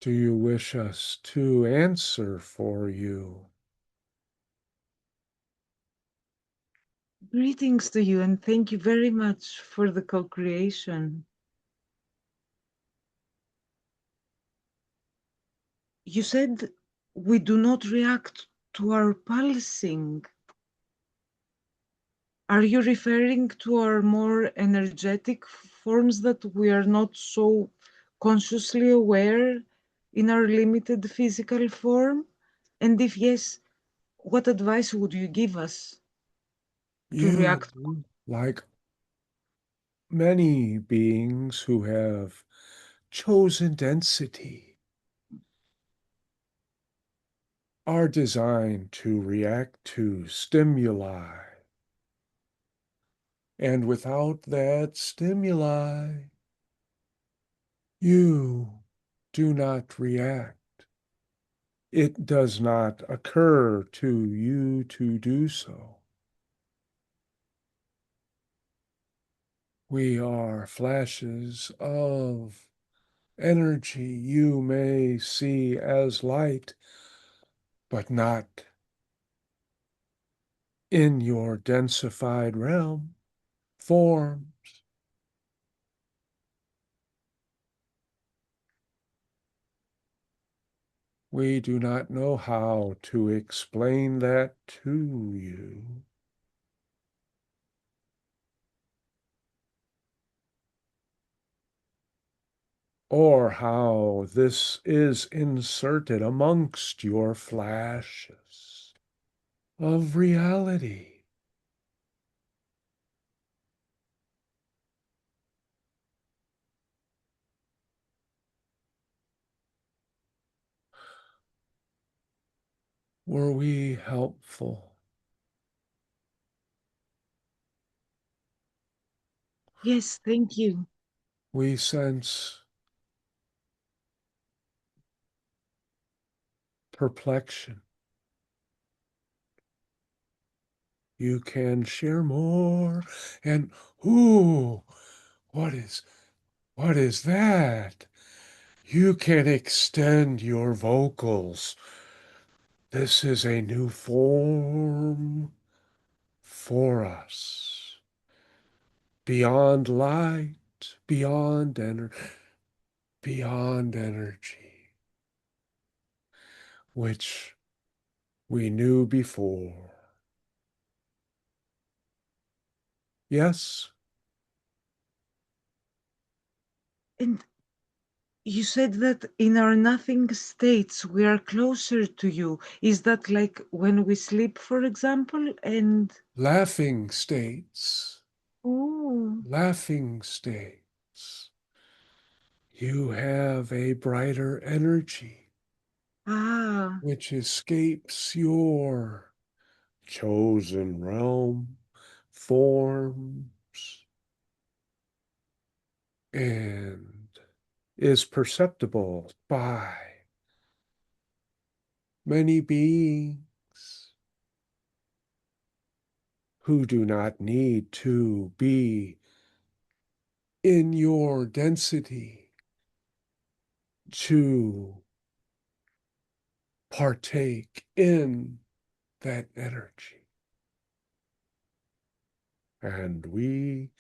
Do you wish us to answer for you? Greetings to you, and thank you very much for the co-creation. You said we do not react to our pulsing. Are you referring to our more energetic forms that we are not so consciously aware in our limited physical form? And if yes, what advice would you give us to You, react? like many beings who have chosen density, are designed to react to stimuli. And without that stimuli, you do not react. It does not occur to you to do so. We are flashes of energy you may see as light, but not in your densified realm forms. We do not know how to explain that to you. Or how this is inserted amongst your flashes of reality. Were we helpful? Yes, thank you. We sense perplexion. You can share more. And ooh, what is that? You can extend your vocals. This is a new form for us. Beyond light, beyond energy, which we knew before. Yes, And you said that in our nothing states we are closer to you. Is that like when we sleep, for example? And laughing states, oh, laughing states. You have a brighter energy ah, which escapes your chosen realm forms and is perceptible by many beings who do not need to be in your density to partake in that energy. And we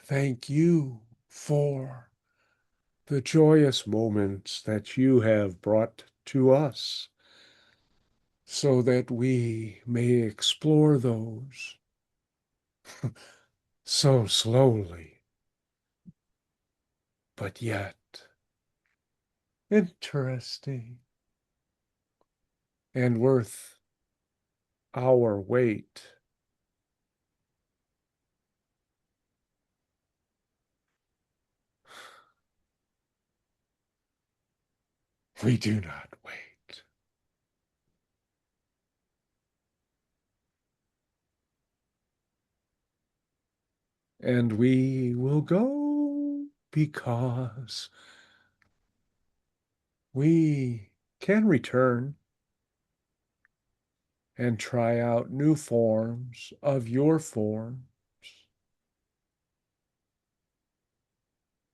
thank you for the joyous moments that you have brought to us so that we may explore those so slowly, but yet interesting and worth our wait. We do not wait. And we will go because we can return and try out new forms of your forms,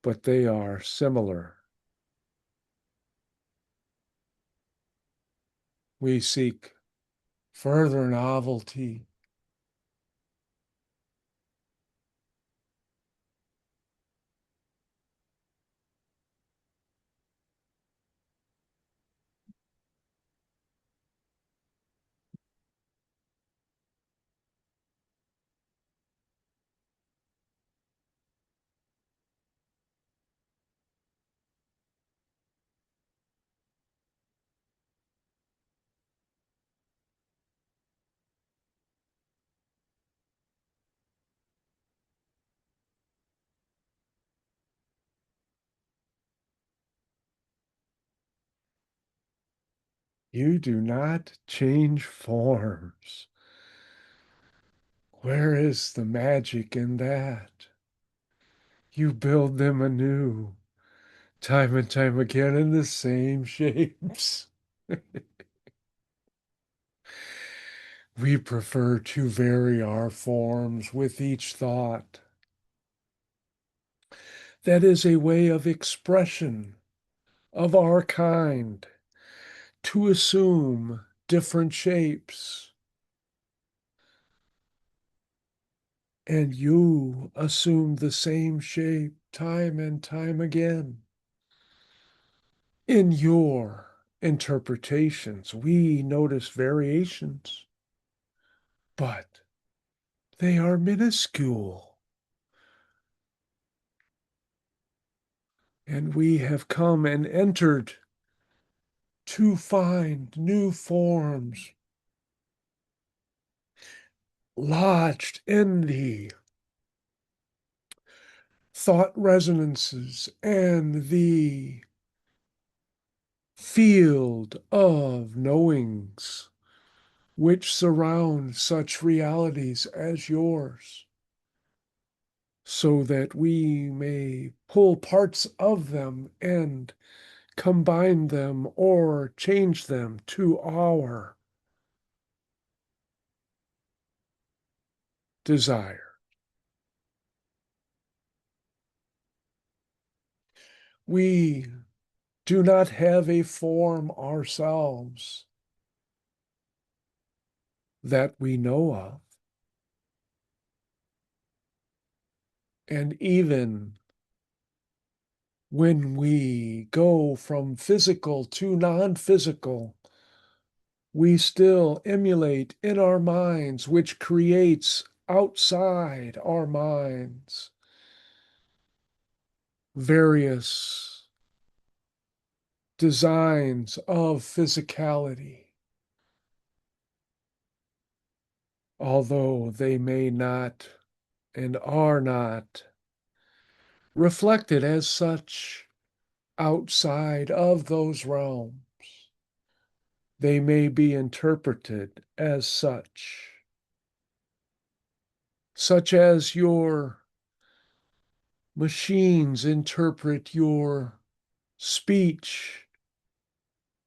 but they are similar. We seek further novelty. You do not change forms. Where is the magic in that? You build them anew, time and time again in the same shapes. We prefer to vary our forms with each thought. That is a way of expression of our kind, to assume different shapes. And you assume the same shape time and time again. In your interpretations, we notice variations, but they are minuscule. And we have come and entered to find new forms lodged in the thought resonances and the field of knowings which surround such realities as yours, so that we may pull parts of them and combine them or change them to our desire. We do not have a form ourselves that we know of. And even when we go from physical to non-physical, we still emulate in our minds, which creates outside our minds various designs of physicality, although they may not and are not reflected as such outside of those realms. they may be interpreted as such as your machines interpret your speech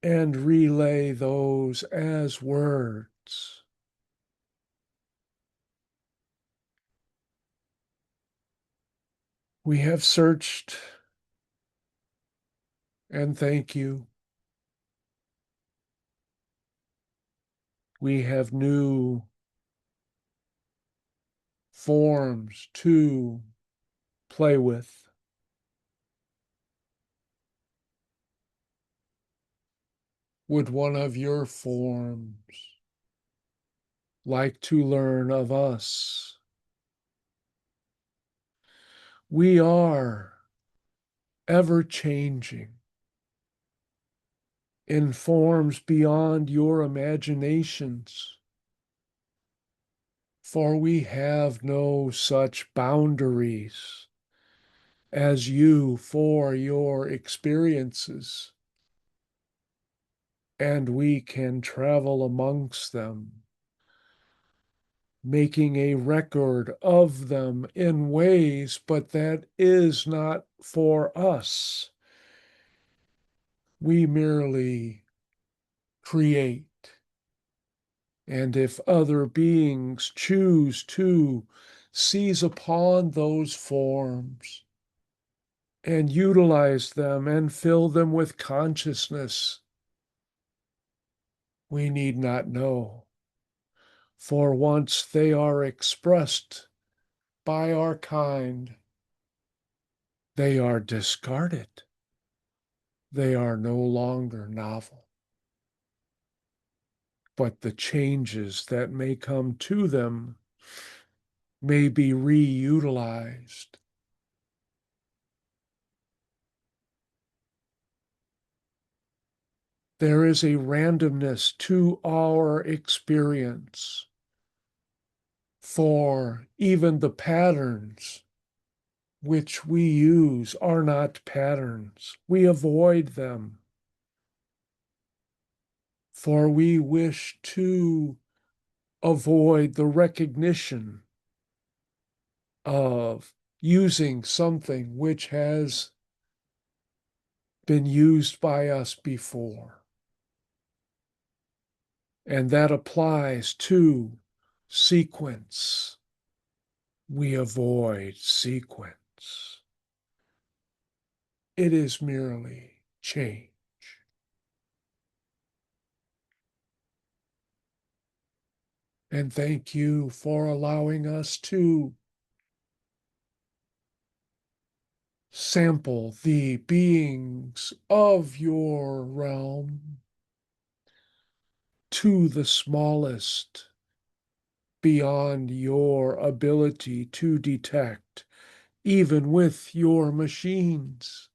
and relay those as words. We have searched, and thank you. We have new forms to play with. Would one of your forms like to learn of us? We are ever changing in forms beyond your imaginations, for we have no such boundaries as you for your experiences, and we can travel amongst them, making a record of them in ways, but that is not for us. We merely create. And if other beings choose to seize upon those forms and utilize them and fill them with consciousness, we need not know. For once they are expressed by our kind, they are discarded. They are no longer novel. But the changes that may come to them may be reutilized. There is a randomness to our experience, for even the patterns which we use are not patterns. We avoid them, for we wish to avoid the recognition of using something which has been used by us before. And that applies to sequence. We avoid sequence. It is merely change. And thank you for allowing us to sample the beings of your realm to the smallest, beyond your ability to detect, even with your machines.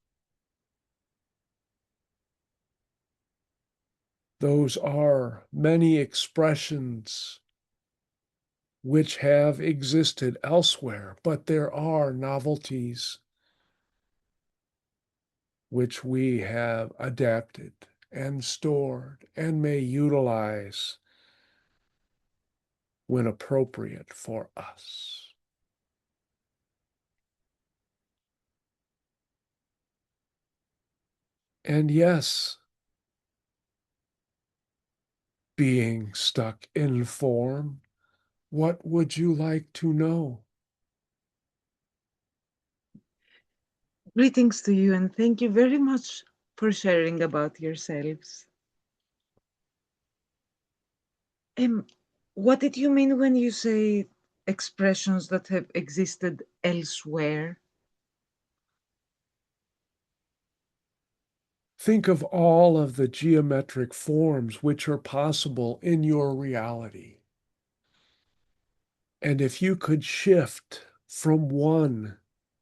Those are many expressions which have existed elsewhere, but there are novelties which we have adapted and stored and may utilize when appropriate for us. And yes, being stuck in form, what would you like to know? Greetings to you, and thank you very much for sharing about yourselves. Um, what did you mean when you say expressions that have existed elsewhere? Think of all of the geometric forms which are possible in your reality. And if you could shift from one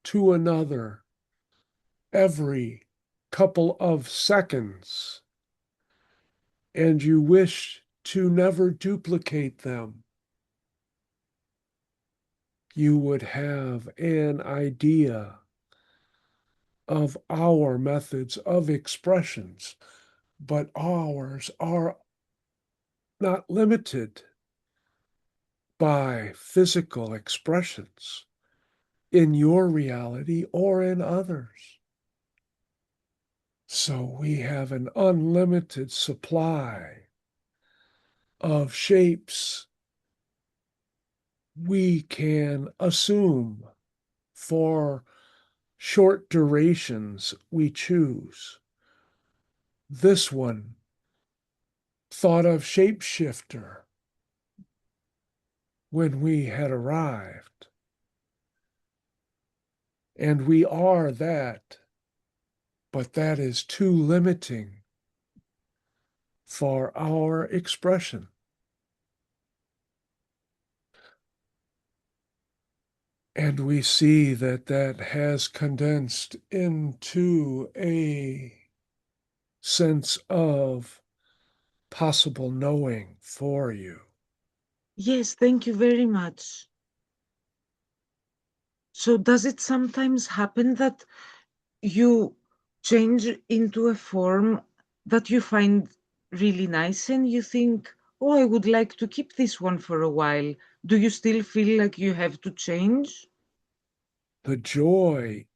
to another every couple of seconds, and you wish to never duplicate them, you would have an idea of our methods of expressions, but ours are not limited by physical expressions in your reality or in others. So we have an unlimited supply of shapes we can assume for short durations we choose. This one thought of shapeshifter when we had arrived. And we are that, but that is too limiting for our expression. And we see that that has condensed into a sense of possible knowing for you. Yes, thank you very much. So, does it sometimes happen that you change into a form that you find really nice and you think, oh, I would like to keep this one for a while? Do you still feel like you have to change? The joy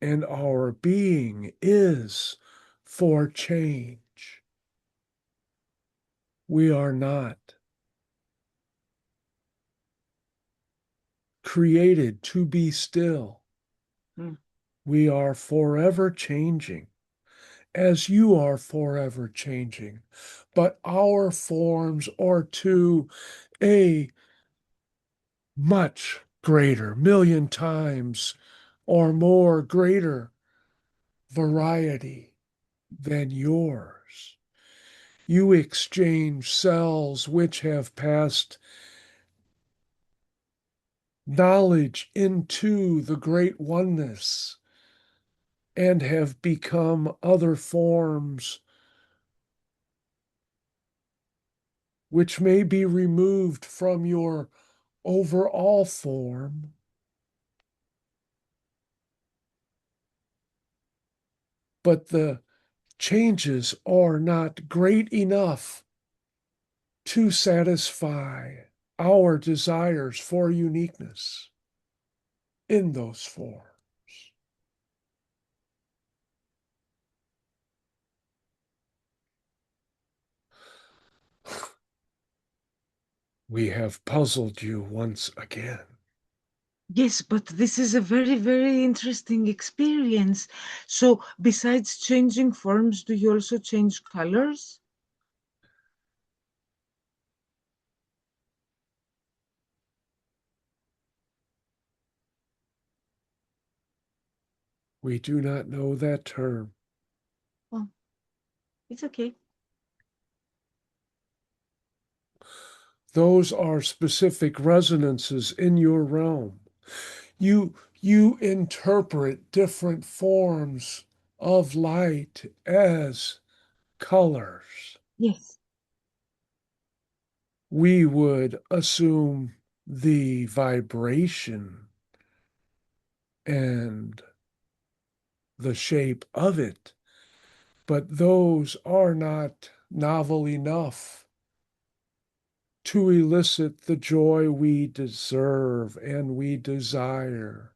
in our being is for change. We are not created to be still. Mm. We are forever changing, as you are forever changing. But our forms are to a much greater, million times or more greater variety than yours. You exchange cells which have passed knowledge into the great oneness and have become other forms which may be removed from your overall form, but the changes are not great enough to satisfy our desires for uniqueness in those forms. We have puzzled you once again. Yes, but this is a very, very interesting experience. So, besides changing forms, do you also change colors? We do not know that term. Oh, it's okay. Those are specific resonances in your realm. You interpret different forms of light as colors. Yes. We would assume the vibration and the shape of it, but those are not novel enough to elicit the joy we deserve and we desire.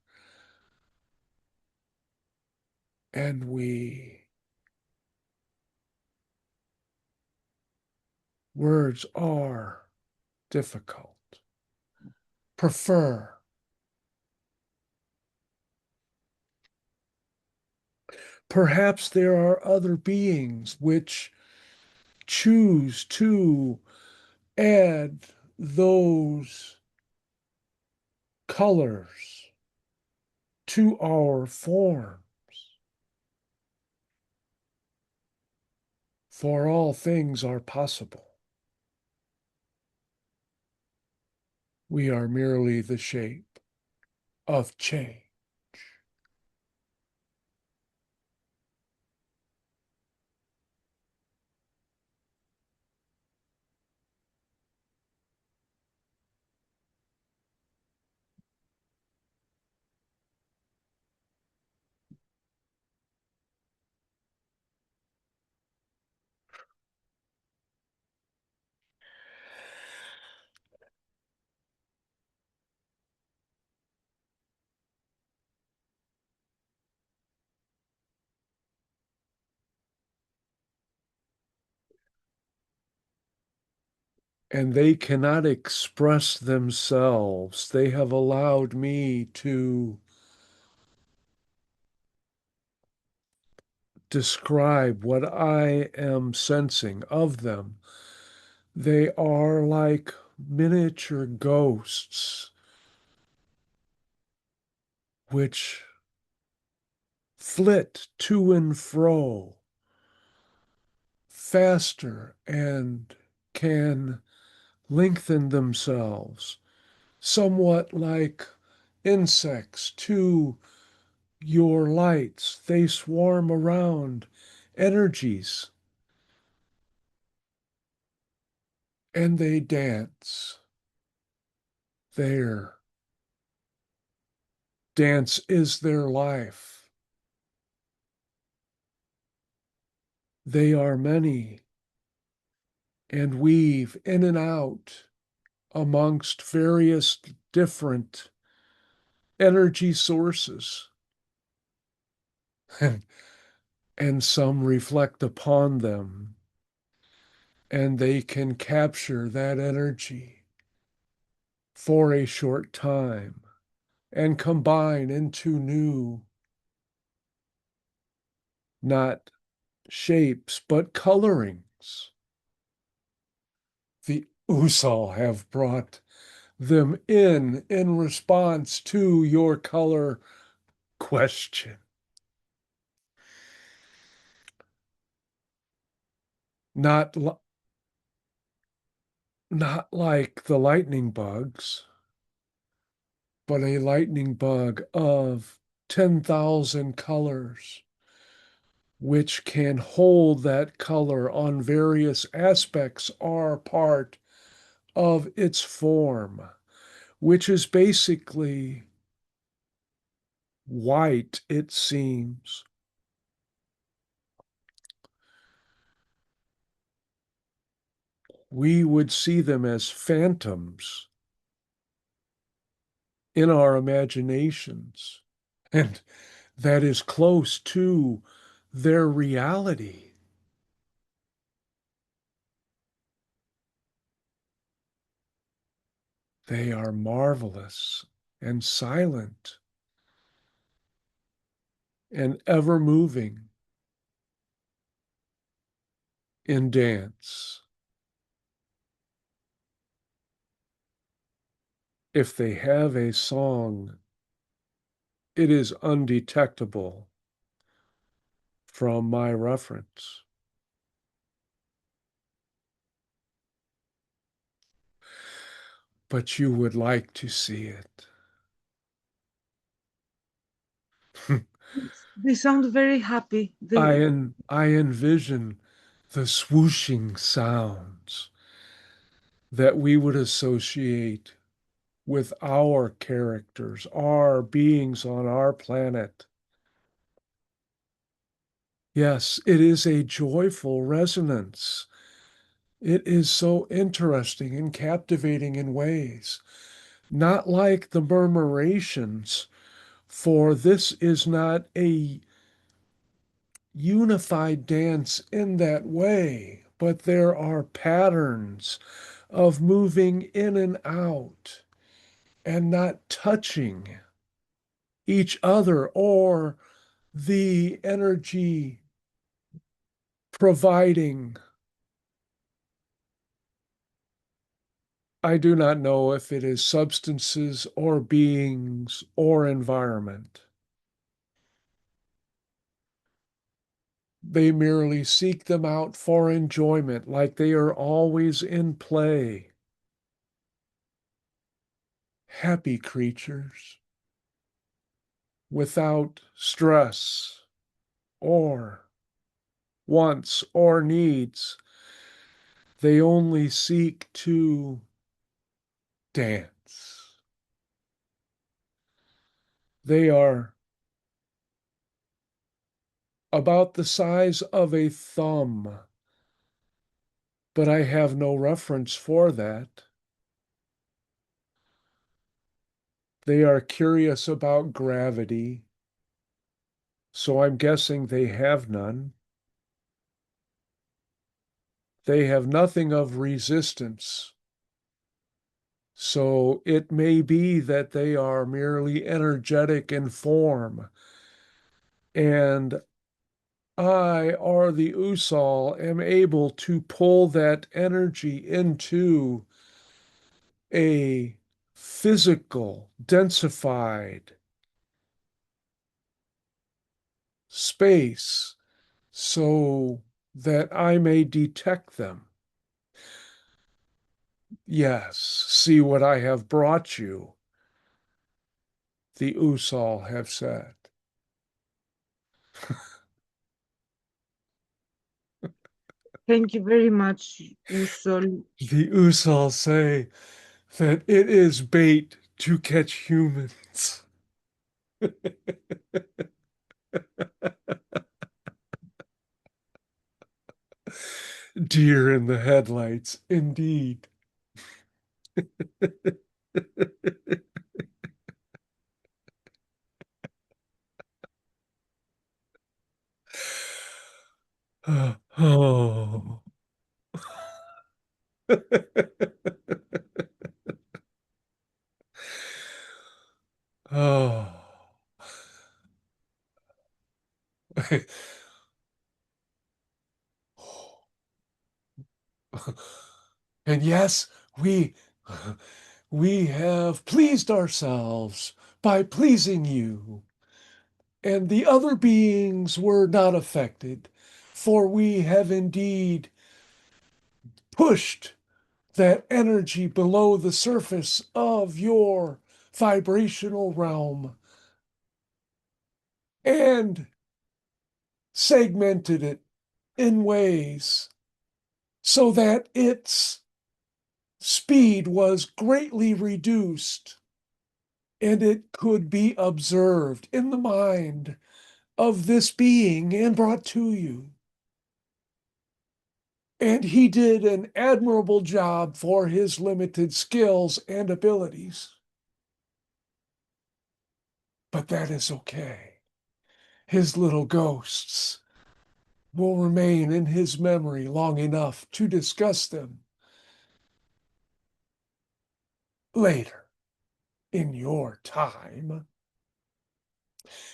And words are difficult. Prefer. Perhaps there are other beings which choose to add those colors to our forms. For all things are possible. We are merely the shape of change. and they cannot express themselves. They have allowed me to describe what I am sensing of them. They are like miniature ghosts which flit to and fro faster and can lengthen themselves, somewhat like insects to your lights. They swarm around energies and they dance. Their dance is their life. They are many and weave in and out amongst various different energy sources. And some reflect upon them, and they can capture that energy for a short time and combine into new, not shapes, but colorings. The Usal have brought them in response to your color question. Not, not like the lightning bugs, but a lightning bug of 10,000 colors, which can hold that color on various aspects, are part of its form, which is basically white, it seems. We would see them as phantoms in our imaginations, and that is close to their reality. They are marvelous and silent and ever moving in dance. If they have a song, it is undetectable from my reference. But you would like to see it. They sound very happy. I envision the swooshing sounds that we would associate with our characters, our beings on our planet. Yes, it is a joyful resonance. It is so interesting and captivating in ways, not like the murmurations, for this is not a unified dance in that way, but there are patterns of moving in and out and not touching each other or the energy providing. I do not know if it is substances or beings or environment. They merely seek them out for enjoyment, like they are always in play. Happy creatures without stress or wants or needs. They only seek to dance. They are about the size of a thumb, but I have no reference for that. They are curious about gravity, so I'm guessing they have none. They have nothing of resistance So it may be that they are merely energetic in form, and I, or the Usal, am able to pull that energy into a physical, densified space so that I may detect them. Yes, see what I have brought you, the Usal have said. Thank you very much, Usul. The Usal say that it is bait to catch humans. Deer in the headlights, indeed. Oh. Oh. And yes, we have pleased ourselves by pleasing you. And the other beings were not affected, for we have indeed pushed that energy below the surface of your vibrational realm and segmented it in ways so that its speed was greatly reduced and it could be observed in the mind of this being and brought to you. And he did an admirable job for his limited skills and abilities. But that is okay. His little ghosts will remain in his memory long enough to discuss them later in your time.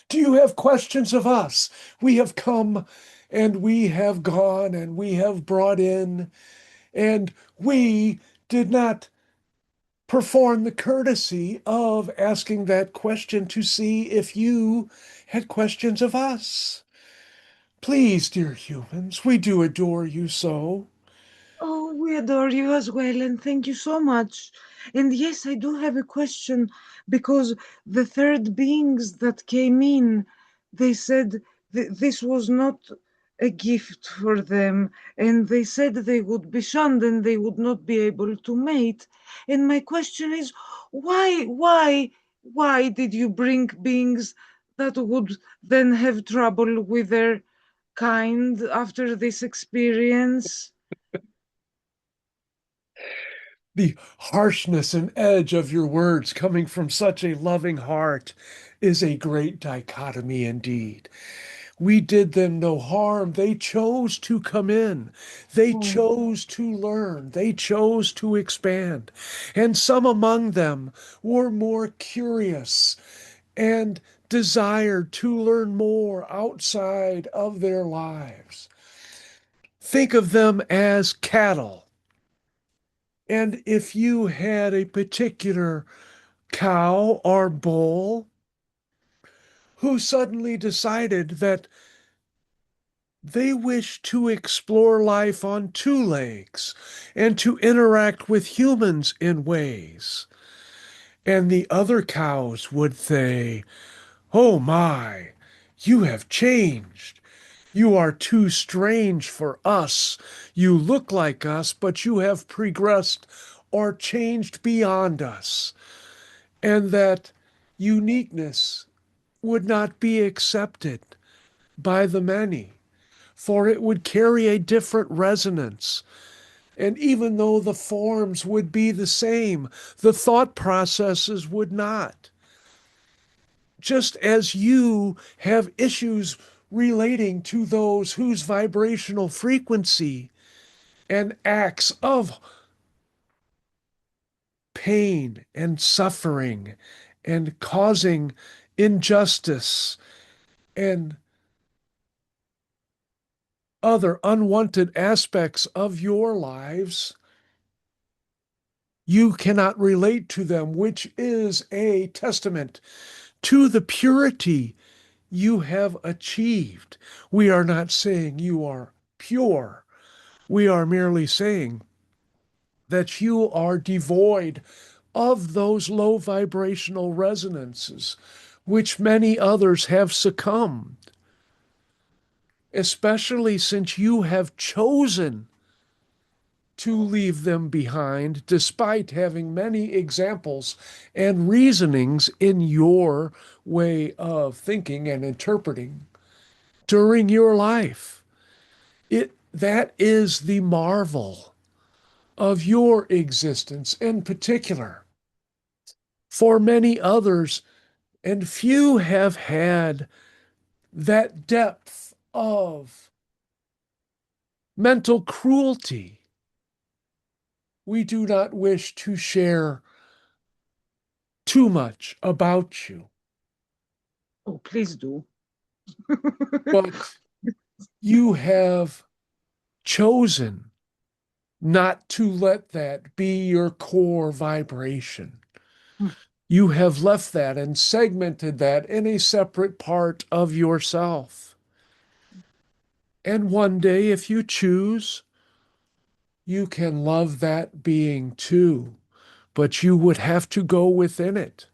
Do you have questions of us? We have come and we have gone and we have brought in, and we did not perform the courtesy of asking that question to see if you had questions of us. Please, dear humans, we do adore you so. Oh, we adore you as well, and thank you so much. And yes, I do have a question because the third beings that came in, they said this was not a gift for them, and they said they would be shunned and they would not be able to mate. And my question is, why did you bring beings that would then have trouble with their kind after this experience? The harshness and edge of your words coming from such a loving heart is a great dichotomy indeed. We did them no harm. They chose to come in. They Oh. chose to learn. They chose to expand. And some among them were more curious and desired to learn more outside of their lives. Think of them as cattle. And if you had a particular cow or bull who suddenly decided that they wish to explore life on two legs and to interact with humans in ways, and the other cows would say, "Oh my, you have changed. You are too strange for us. You look like us, but you have progressed or changed beyond us." And that uniqueness would not be accepted by the many, for it would carry a different resonance. And even though the forms would be the same, the thought processes would not. Just as you have issues relating to those whose vibrational frequency and acts of pain and suffering and causing injustice and other unwanted aspects of your lives, you cannot relate to them, which is a testament to the purity you have achieved. We are not saying you are pure. We are merely saying that you are devoid of those low vibrational resonances, which many others have succumbed, especially since you have chosen to leave them behind, despite having many examples and reasonings in your way of thinking and interpreting during your life. That is the marvel of your existence in particular. For many others, and few have had that depth of mental cruelty. We do not wish to share too much about you, Oh, please do. but you have chosen not to let that be your core vibration. You have left that and segmented that in a separate part of yourself. And one day, if you choose, you can love that being too, but you would have to go within it.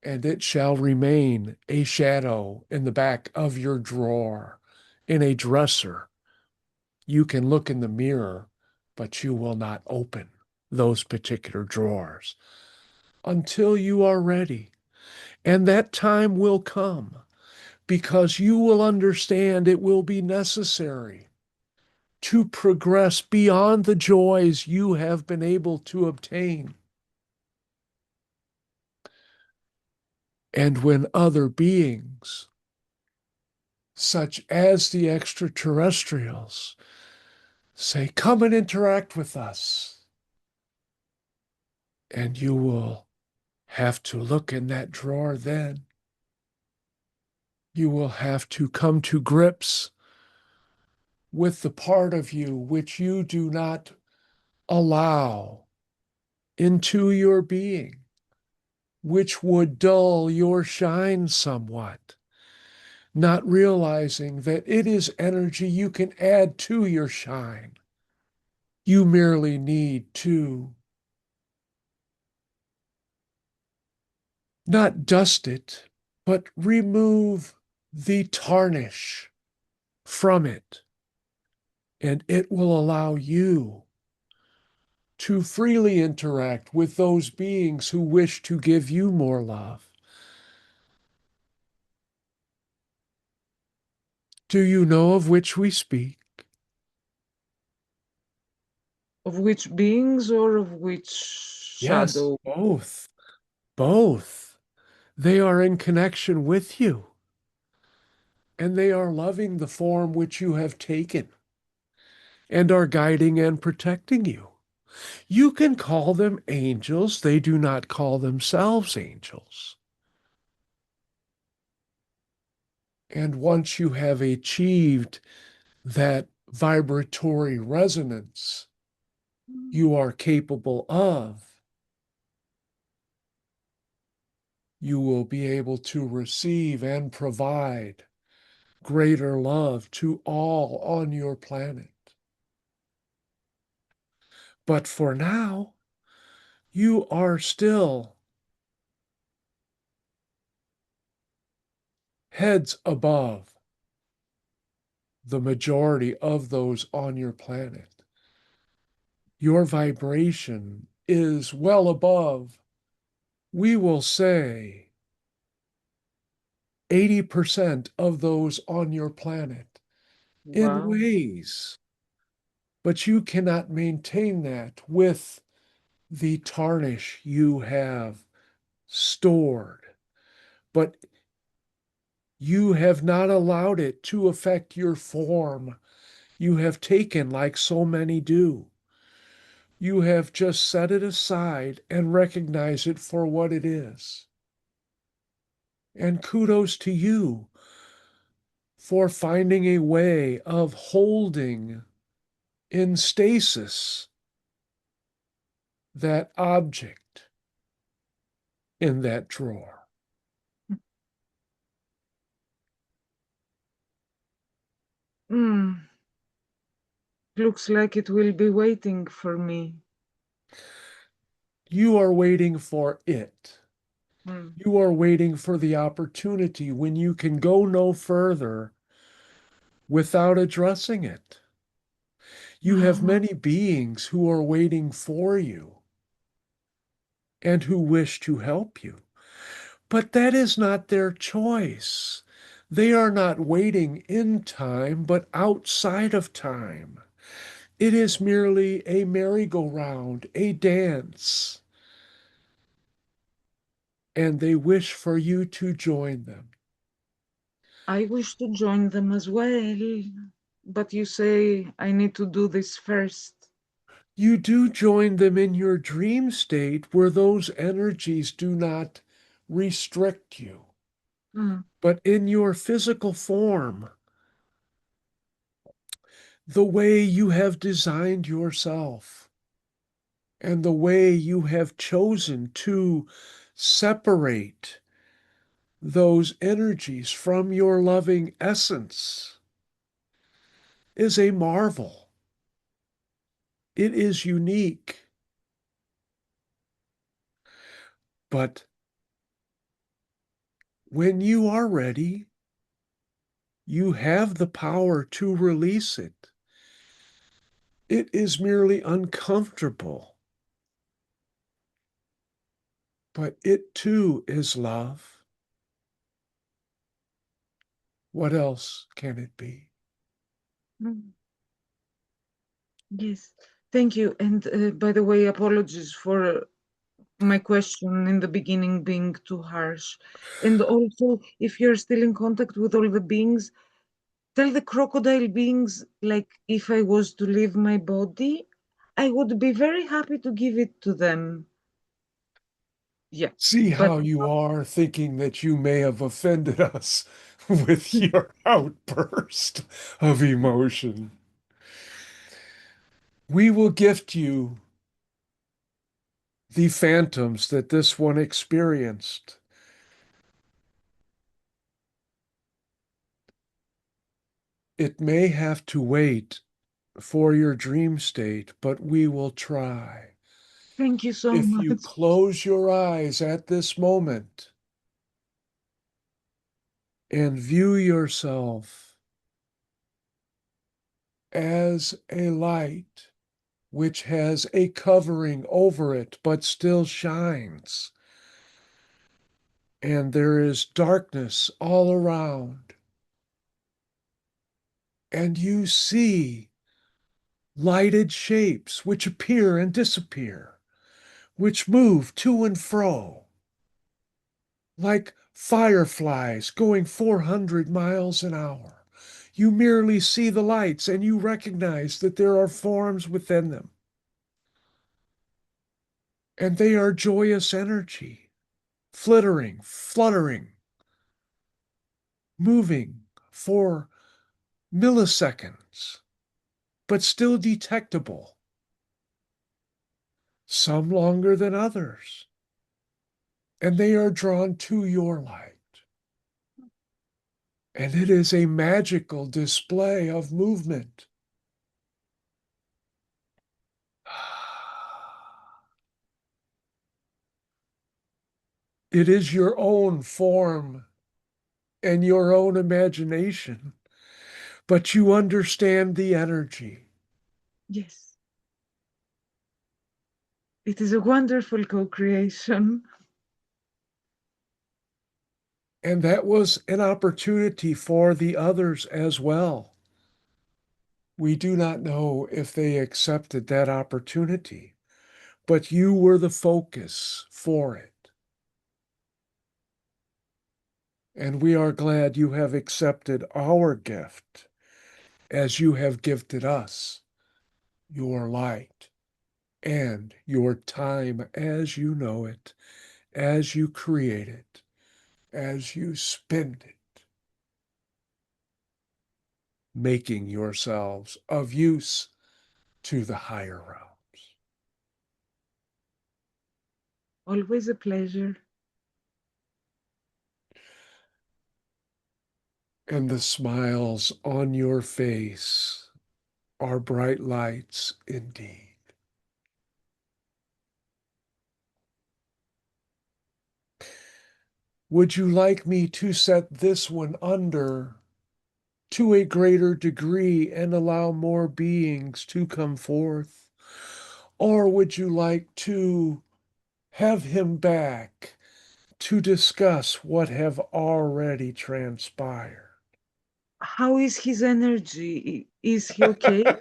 And it shall remain a shadow in the back of your drawer, in a dresser. You can look in the mirror, but you will not open those particular drawers until you are ready. And that time will come because you will understand it will be necessary to progress beyond the joys you have been able to obtain. And when other beings, such as the extraterrestrials, say, come and interact with us, and you will have to look in that drawer then. You will have to come to grips with the part of you which you do not allow into your being, which would dull your shine somewhat, not realizing that it is energy you can add to your shine. You merely need to not dust it, but remove the tarnish from it, and it will allow you to freely interact with those beings who wish to give you more love. Do you know of which we speak? Of which beings or of which Yes, shadow? both. Both. They are in connection with you, and they are loving the form which you have taken and are guiding and protecting you. You can call them angels, they do not call themselves angels. And once you have achieved that vibratory resonance you are capable of, you will be able to receive and provide greater love to all on your planet. But for now, you are still heads above the majority of those on your planet. Your vibration is well above, we will say, 80% of those on your planet in Wow. ways, but you cannot maintain that with the tarnish you have stored. But you have not allowed it to affect your form you have taken like so many do. You have just set it aside and recognize it for what it is. And kudos to you for finding a way of holding in stasis that object in that drawer. Mm, looks like it will be waiting for me. You are waiting for it. Mm. You are waiting for the opportunity when you can go no further without addressing it. You have Oh, many beings who are waiting for you and who wish to help you, but that is not their choice. They are not waiting in time, but outside of time. It is merely a merry-go-round, a dance, and they wish for you to join them. I wish to join them as well, but you say I need to do this first. You do join them in your dream state where those energies do not restrict you. Mm. But in your physical form, the way you have designed yourself and the way you have chosen to separate those energies from your loving essence is a marvel. It is unique. But when you are ready, you have the power to release it. It is merely uncomfortable, but it too is love. What else can it be? Mm. Yes, thank you. And by the way, apologies for my question in the beginning being too harsh. And also, if you're still in contact with all the beings, tell the crocodile beings, like, if I was to leave my body, I would be very happy to give it to them. Yeah, See but how you are thinking that you may have offended us with your outburst of emotion. We will gift you the phantoms that this one experienced. It may have to wait for your dream state, but we will try. thank you so If you much. close your eyes at this moment and view yourself as a light which has a covering over it but still shines, and there is darkness all around, and you see lighted shapes which appear and disappear, which move to and fro like fireflies going 400 miles an hour. You merely see the lights and you recognize that there are forms within them. And they are joyous energy, fluttering, moving for milliseconds, but still detectable, some longer than others. And they are drawn to your light. And it is a magical display of movement. It is your own form and your own imagination, but you understand the energy. Yes, it is a wonderful co-creation. And that was an opportunity for the others as well. We do not know if they accepted that opportunity, but you were the focus for it. And we are glad you have accepted our gift as you have gifted us your light. and your time as you know it, as you create it, as you spend it, making yourselves of use to the higher realms. Always a pleasure. And the smiles on your face are bright lights indeed. Would you like me to set this one under to a greater degree and allow more beings to come forth? Or would you like to have him back to discuss what have already transpired? How is his energy? Is he okay?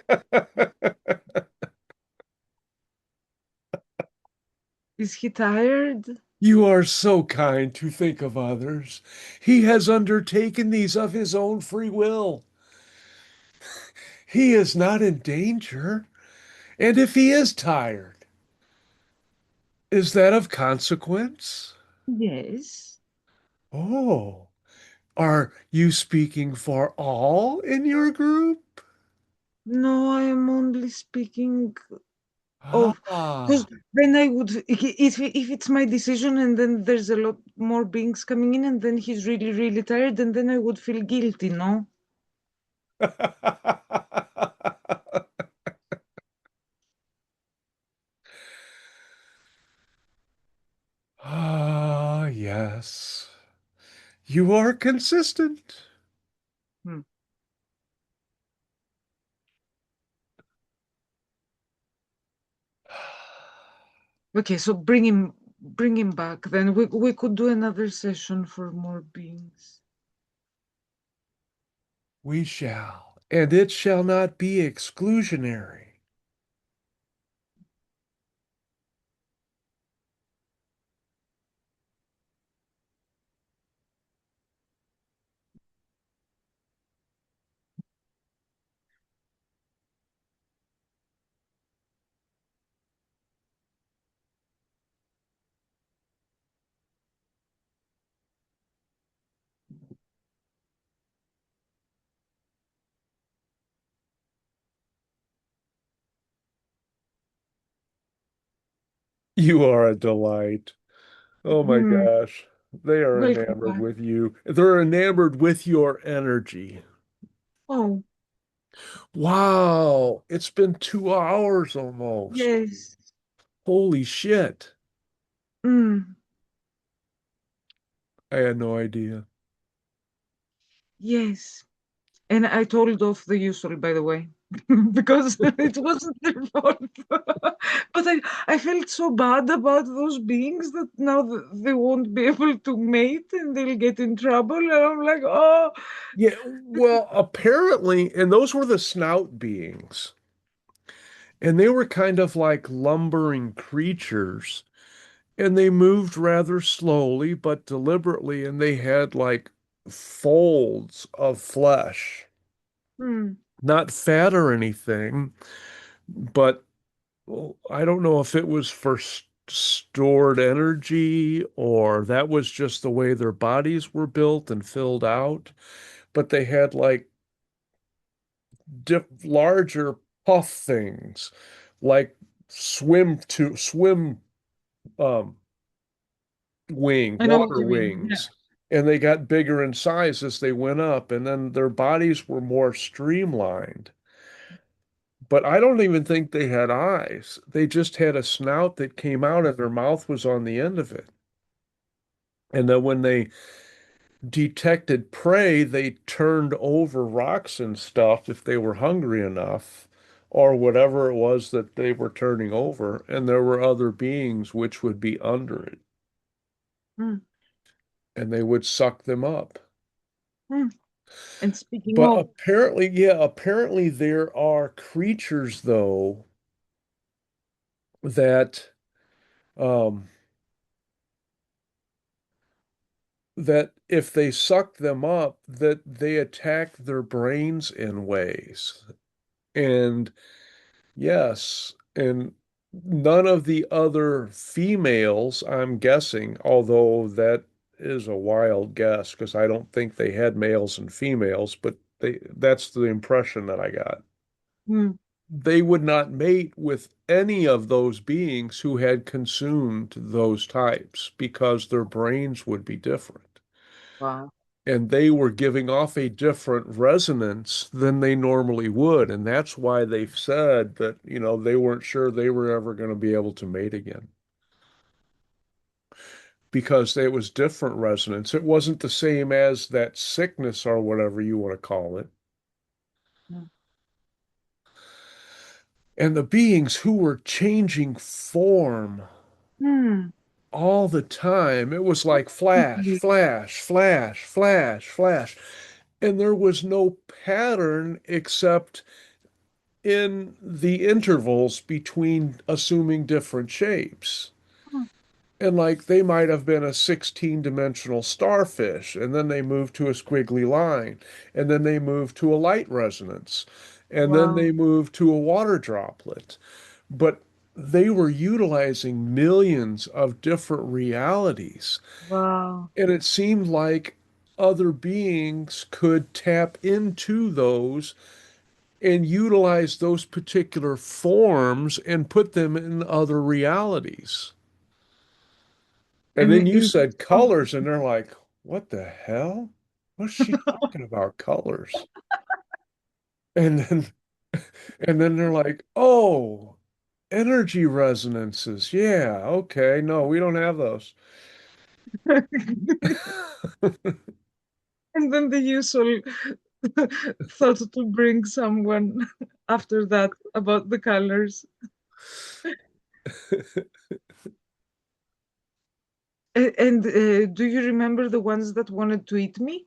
Is he tired? You are so kind to think of others. He has undertaken these of his own free will. He is not in danger. And if he is tired, is that of consequence? Yes. Oh, are you speaking for all in your group? No, I am only speaking of because Ah, then I would if it's my decision and then there's a lot more beings coming in and then he's really really tired and then I would feel guilty, no? ah, yes. You are consistent. Hmm. Okay, so bring him back. Then we could do another session for more beings. We shall, and it shall not be exclusionary. You are a delight. Oh my Hmm. gosh. They are Welcome enamored back. with you. They're enamored with your energy. Oh, Wow. It's been 2 hours almost. yes. Holy shit. Mm, I had no idea. yes. And I told off the usual, by the way, because it wasn't their fault. But I felt so bad about those beings that now they won't be able to mate and they'll get in trouble. And I'm like, oh, Yeah, well, apparently, and those were the snout beings, and they were kind of like lumbering creatures, and they moved rather slowly but deliberately, and they had like folds of flesh, hmm, not fat or anything, but well, I don't know if it was for stored energy or that was just the way their bodies were built and filled out, but they had like larger puff things, like swim um, I know what water you mean. Yeah. wings. And they got bigger in size as they went up, and then their bodies were more streamlined. But I don't even think they had eyes. They just had a snout that came out and their mouth was on the end of it. And then when they detected prey, they turned over rocks and stuff if they were hungry enough, or whatever it was that they were turning over. And there were other beings which would be under it, Hmm, and they would suck them up. hmm. And speaking But of, apparently, yeah, apparently there are creatures though that um that if they suck them up, that they attack their brains in ways. And yes, and None of the other females, I'm guessing, although that is a wild guess because I don't think they had males and females, but that's the impression that I got. Hmm. They would not mate with any of those beings who had consumed those types because their brains would be different. Wow. And they were giving off a different resonance than they normally would. And that's why they've said that, they weren't sure they were ever going to be able to mate again because it was different resonance. It wasn't the same as that sickness or whatever you want to call it. Hmm. And the beings who were changing form Hmm. all the time. It was like flash, Absolutely. flash, flash, flash, flash. And there was no pattern except in the intervals between assuming different shapes. Hmm. And like they might have been a 16-dimensional starfish, and then they moved to a squiggly line, and then they moved to a light resonance, and then Wow. they moved to a water droplet. But they were utilizing millions of different realities. Wow. And it seemed like other beings could tap into those and utilize those particular forms and put them in other realities. And And then you in said of colors, and they're like, what the hell? What's she talking about colors? And then they're like, oh, energy resonances. Yeah, okay. No, we don't have those. and then the usual thought to bring someone after that about the colors. And do you remember the ones that wanted to eat me?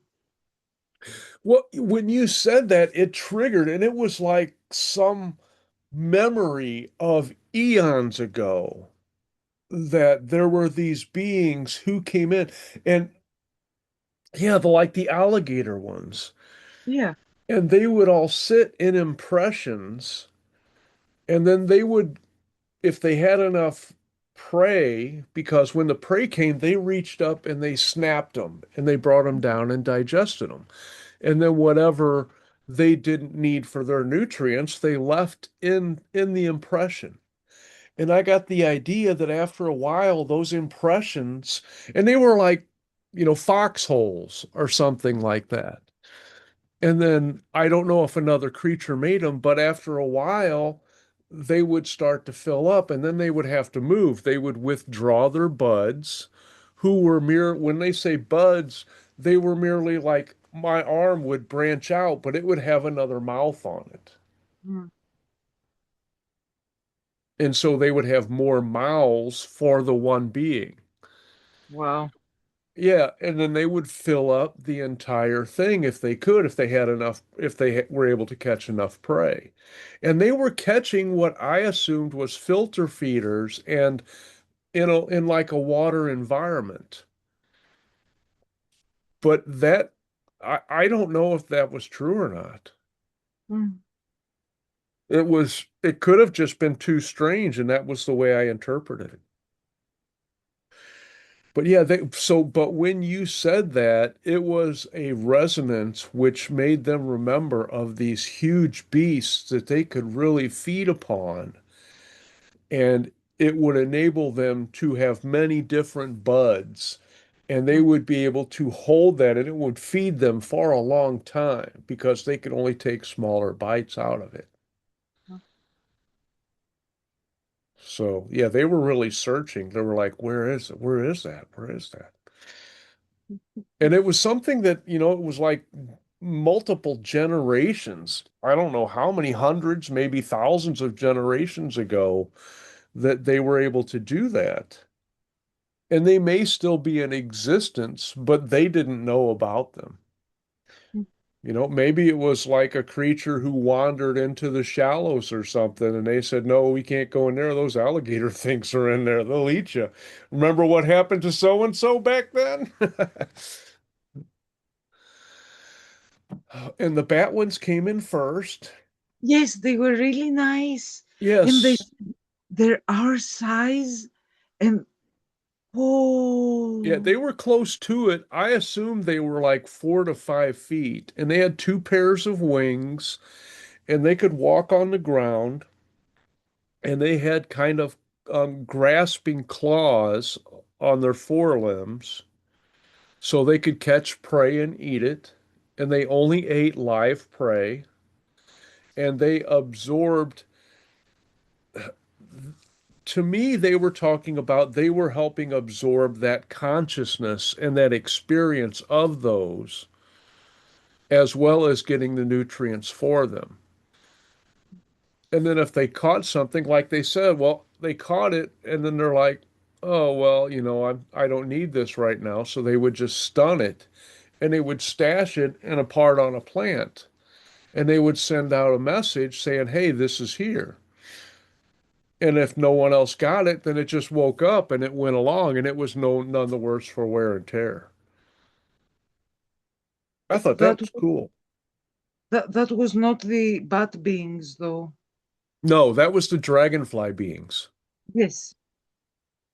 Well, when you said that, it triggered, and it was like some memory of eons ago that there were these beings who came in, and yeah, like the alligator ones, Yeah. and they would all sit in impressions, and then they would, if they had enough prey, because when the prey came, they reached up and they snapped them and they brought them down and digested them. And then whatever they didn't need for their nutrients, they left in the impression. And I got the idea that after a while, those impressions, and they were like, foxholes or something like that. And then I don't know if another creature made them, but after a while, they would start to fill up and then they would have to move. They would withdraw their buds, who were when they say buds, they were merely like my arm would branch out, but it would have another mouth on it. Mm. And so they would have more mouths for the one being. Wow. Yeah, and then they would fill up the entire thing if they could, if they had enough, if they were able to catch enough prey. And they were catching what I assumed was filter feeders and in like a water environment. But I don't know if that was true or not. Mm. It could have just been too strange, and that was the way I interpreted it. But yeah, but when you said that, it was a resonance which made them remember of these huge beasts that they could really feed upon. And it would enable them to have many different buds. And they Mm. would be able to hold that and it would feed them for a long time because they could only take smaller bites out of it. So yeah, they were really searching. They were like, where is it? Where is that? Where is that? And it was something that, it was like multiple generations. I don't know how many hundreds, maybe thousands of generations ago that they were able to do that. And they may still be in existence, but they didn't know about them. Mm. Maybe it was like a creature who wandered into the shallows or something, and they said, no, we can't go in there. Those alligator things are in there. They'll eat you. Remember what happened to so and so back then? And the bat ones came in first. Yes, they were really nice. And they Yes. There are size and Yeah, oh, they were close to it. I assumed they were like 4 to 5 feet, and they had two pairs of wings, and they could walk on the ground, and they had kind of grasping claws on their forelimbs, so they could catch prey and eat it. And they only ate live prey, and they absorbed. To me, they were talking about they were helping absorb that consciousness and that experience of those, as well as getting the nutrients for them. And then if they caught something, like they said, well, they caught it, and then they're like, oh, well, I don't need this right now. So they would just stun it, and they would stash it in a part on a plant, and they would send out a message saying, hey, this is here. And if no one else got it, then it just woke up and it went along, and it was none the worse for wear and tear. I thought that that was cool. that was not the bat beings though. No, that was the dragonfly beings. Yes,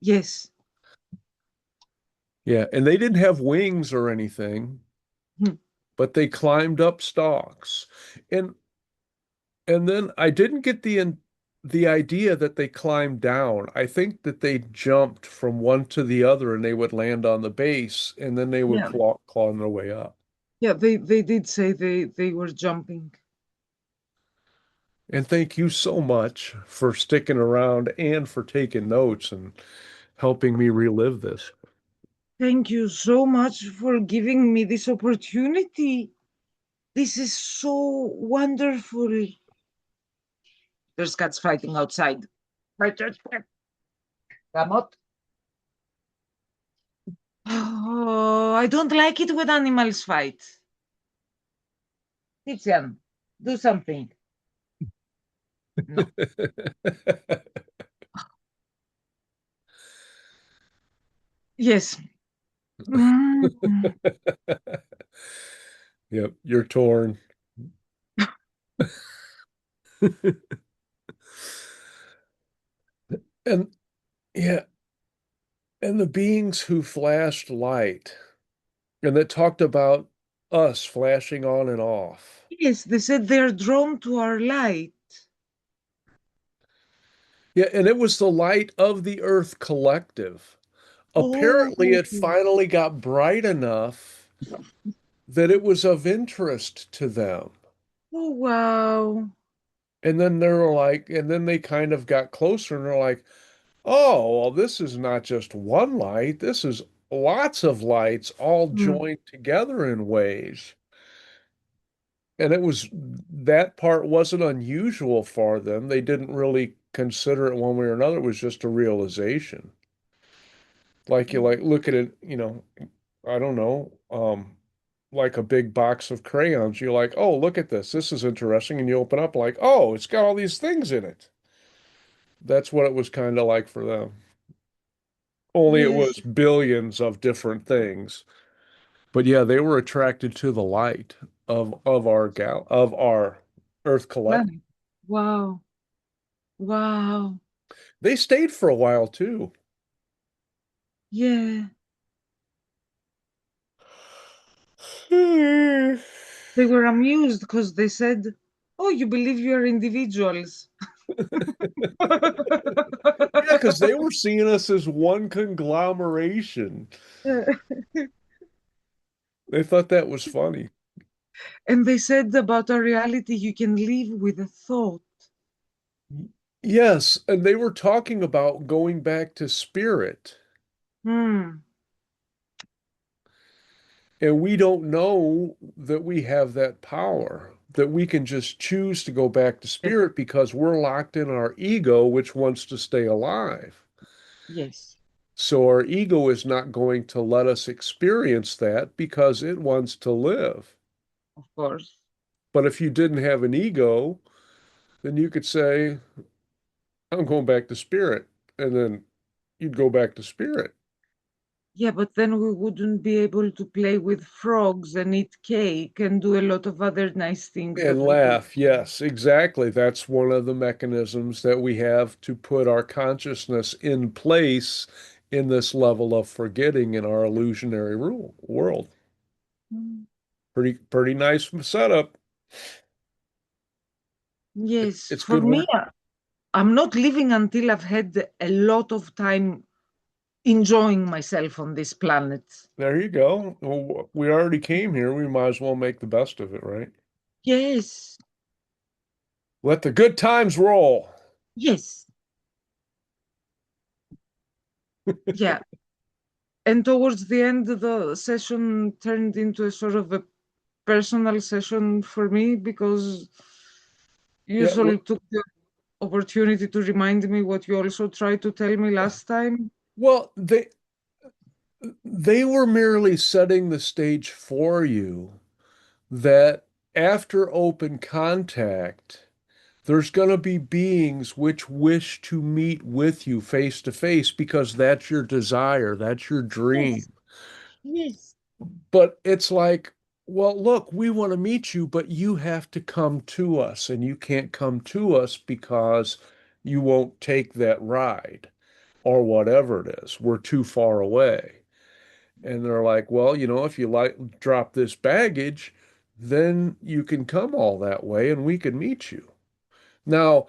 yes. Yeah, and they didn't have wings or anything, Hmm. but they climbed up stalks. And and then I didn't get the idea that they climbed down. I think that they jumped from one to the other, and they would land on the base, and then they would Yeah, claw their way up. yeah. They did say they were jumping. And thank you so much for sticking around and for taking notes and helping me relive this. Thank you so much for giving me this opportunity. This is so wonderful. There's cats fighting outside. Come out. Oh, I don't like it when animals fight. Tizian, do something. No. Yes. Mm. Yep, you're torn. And yeah, and the beings who flashed light and that talked about us flashing on and off. Yes, they said they're drawn to our light. Yeah, and it was the light of the Earth Collective. Oh, Apparently, it finally got bright enough that it was of interest to them. oh wow. And then they were like, and then they kind of got closer and they're like, oh, well, this is not just one light. This is lots of lights all Hmm. joined together in ways. And it was that part wasn't unusual for them. They didn't really consider it one way or another. It was just a realization. Like you like look at it, I don't know, like a big box of crayons. You're like, oh, look at this. This is interesting. And you open up like, oh, it's got all these things in it. That's what it was kind of like for them. Only it Yes, was billions of different things. But yeah, they were attracted to the light of our Earth collective. planet. Wow. Wow. They stayed for a while too. Yeah. Yeah, They were amused because they said, oh, you believe you are individuals. because they were seeing us as one conglomeration. They thought that was funny. And they said about our reality, you can live with a thought. Yes, and they were talking about going back to spirit. Hmm. And we don't know that we have that power, that we can just choose to go back to Yes. spirit because we're locked in our ego, which wants to stay alive. Yes, So our ego is not going to let us experience that because it wants to live. of course. But if you didn't have an ego, then you could say, I'm going back to spirit. And then you'd go back to spirit. Yeah, but then we wouldn't be able to play with frogs and eat cake and do a lot of other nice things And that we do. laugh. Yes, exactly. That's one of the mechanisms that we have to put our consciousness in place in this level of forgetting in our illusionary world. Mm. Pretty nice setup. Yes, It's for good me, work. I'm not living until I've had a lot of time enjoying myself on this planet. There you go. Well, we already came here. We might as well make the best of it, right? Yes, Let the good times roll. yes, yeah. And towards the end, the session turned into a sort of a personal session for me because you Yeah, sort of took the opportunity to remind me what you also tried to tell me last time. well, they were merely setting the stage for you that after open contact, there's going to be beings which wish to meet with you face to face because that's your desire, that's your Yes, dream. yes. But it's like, well, look, we want to meet you, but you have to come to us, and you can't come to us because you won't take that ride or whatever it is. We're too far away. And they're like, well, if you like drop this baggage, then you can come all that way and we can meet you. Now,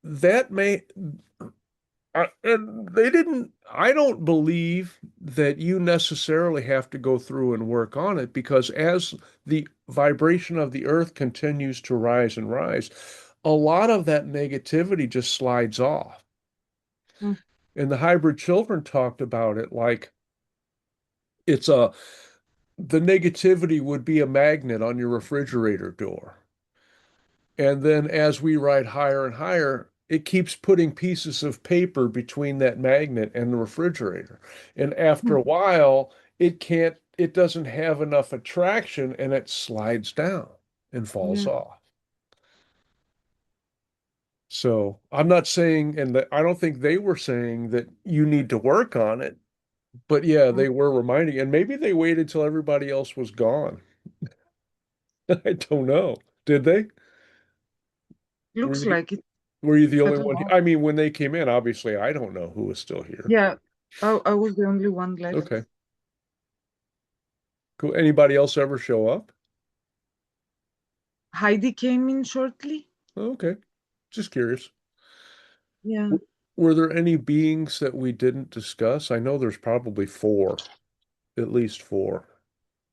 that may and they didn't, I don't believe that you necessarily have to go through and work on it because as the vibration of the earth continues to rise and rise, a lot of that negativity just slides off. Mm, And the hybrid children talked about it like it's a, the negativity would be a magnet on your refrigerator door. And then as we ride higher and higher, it keeps putting pieces of paper between that magnet and the refrigerator. And after mm, a while, it doesn't have enough attraction and it slides down and falls yeah. off. So I'm not saying, and I don't think they were saying that you need to work on it, but yeah, Mm. they were reminding, and maybe they waited till everybody else was gone. I don't know. Did they? Were Looks you, like it. were you the I only don't one? know. I mean, when they came in, obviously, I don't know who was still here. Yeah, I was the only one Okay, left. cool. Anybody else ever show up? Heidi came in shortly. Okay, just curious. Yeah. Were there any beings that we didn't discuss? I know there's probably four, at least four.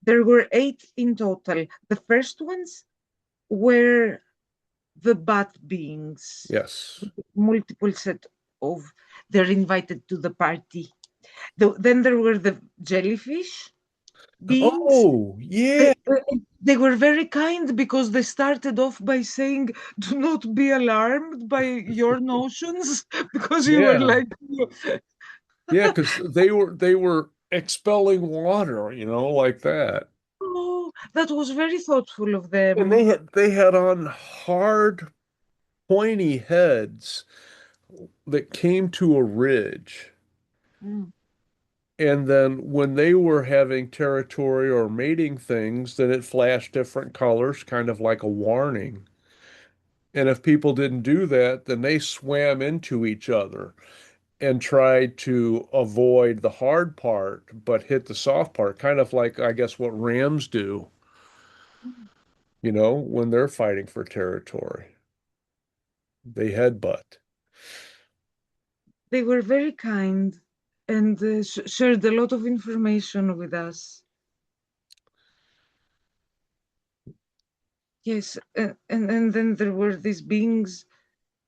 There were eight in total. The first ones were the bat beings, Yes. multiple set of. They're invited to the party. Then there were the jellyfish beings. Oh, They, yeah, they were very kind because they started off by saying, "Do not be alarmed by your notions," because you were yeah, like, yeah, because they were expelling water, like that. "Oh, that was very thoughtful of And them." they had on hard, pointy heads that came to a ridge. Mm, And then when they were having territory or mating things, then it flashed different colors, kind of like a warning. And if people didn't do that, then they swam into each other and tried to avoid the hard part, but hit the soft part, kind of like, I guess, what rams do, when they're fighting for territory. They headbutt. They were very kind and shared a lot of information with us. Yes, and then there were these beings,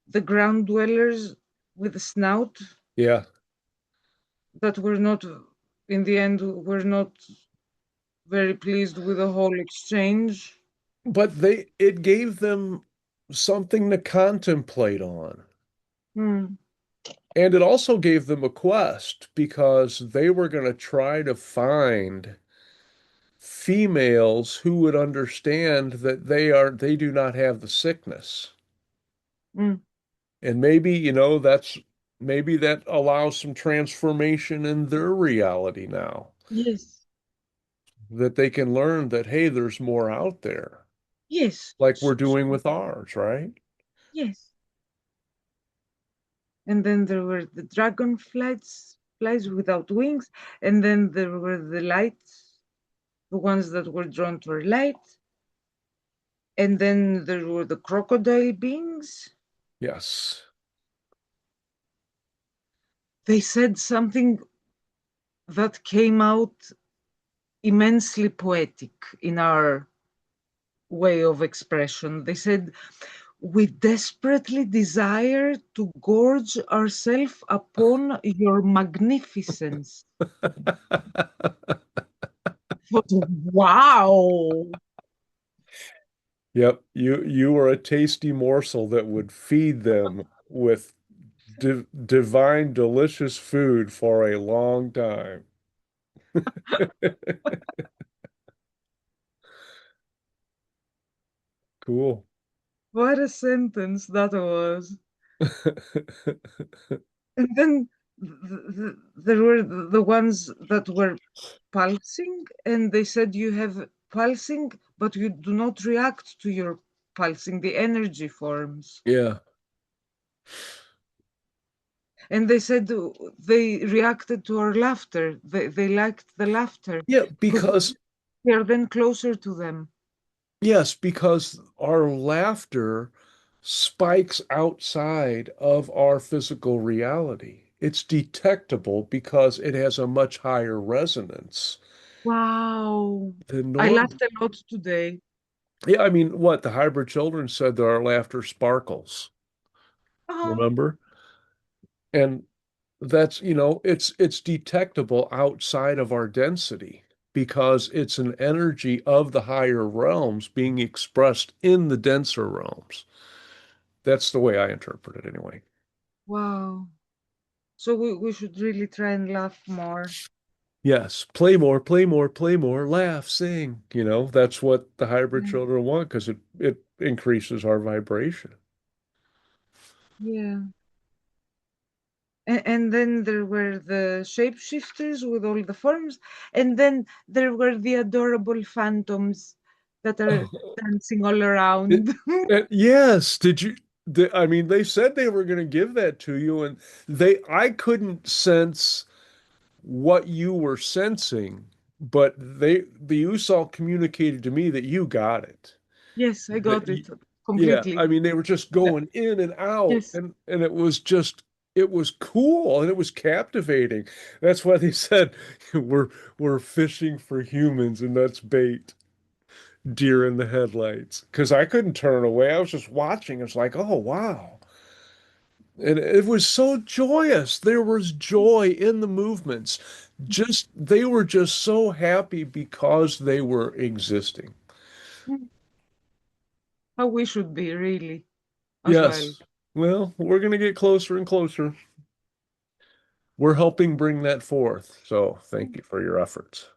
the ground dwellers with a snout Yeah. that were not, in the end, were not very pleased with the whole exchange. But it gave them something to contemplate on. Hmm. And it also gave them a quest because they were going to try to find females who would understand that they do not have the sickness. Hmm. And maybe, that's maybe that allows some transformation in their reality now, Yes, that they can learn that, hey, there's more out there, yes, like we're doing with ours, right? yes. And then there were the dragonflies, flies without wings, and then there were the lights, the ones that were drawn to our light, and then there were the crocodile beings. Yes. They said something that came out immensely poetic in our way of expression. They said, we desperately desire to gorge ourselves upon your magnificence. I thought, wow. Yep, you were a tasty morsel that would feed them with divine, delicious food for a long time. Cool. What a sentence that was. And then there were the ones that were pulsing, and they said you have pulsing, but you do not react to your pulsing, the energy forms. Yeah. And they said they reacted to our laughter. They liked the laughter Yeah, because because we are then closer to them. yes, because our laughter spikes outside of our physical reality. It's detectable because it has a much higher resonance Wow. than I normal. laughed a lot today. Yeah, I mean, what the hybrid children said that our laughter sparkles, Oh, remember? And that's, it's detectable outside of our density because it's an energy of the higher realms being expressed in the denser realms. That's the way I interpret it anyway. wow. So we should really try and laugh more. Yes, play more, play more, play more, laugh, sing. That's what the hybrid Yeah. children want because it increases our vibration. Yeah. And then there were the shapeshifters with all the forms, and then there were the adorable phantoms that are dancing all It, around. yes, did you? I mean, they said they were going to give that to you, and I couldn't sense what you were sensing, but the USAL communicated to me that you got it. Yes, I That got it yeah, completely. I mean, they were just Yeah. going in and out, Yes. and it was cool and it was captivating. That's why they said we're fishing for humans, and that's bait. Deer in the headlights. Because I couldn't turn away. I was just watching. It's like, oh wow. And it was so joyous. There was joy in the movements. Just they were just so happy because they were existing. How we should be, really, as well. Yes. Well, we're going to get closer and closer. We're helping bring that forth. So thank you for your efforts.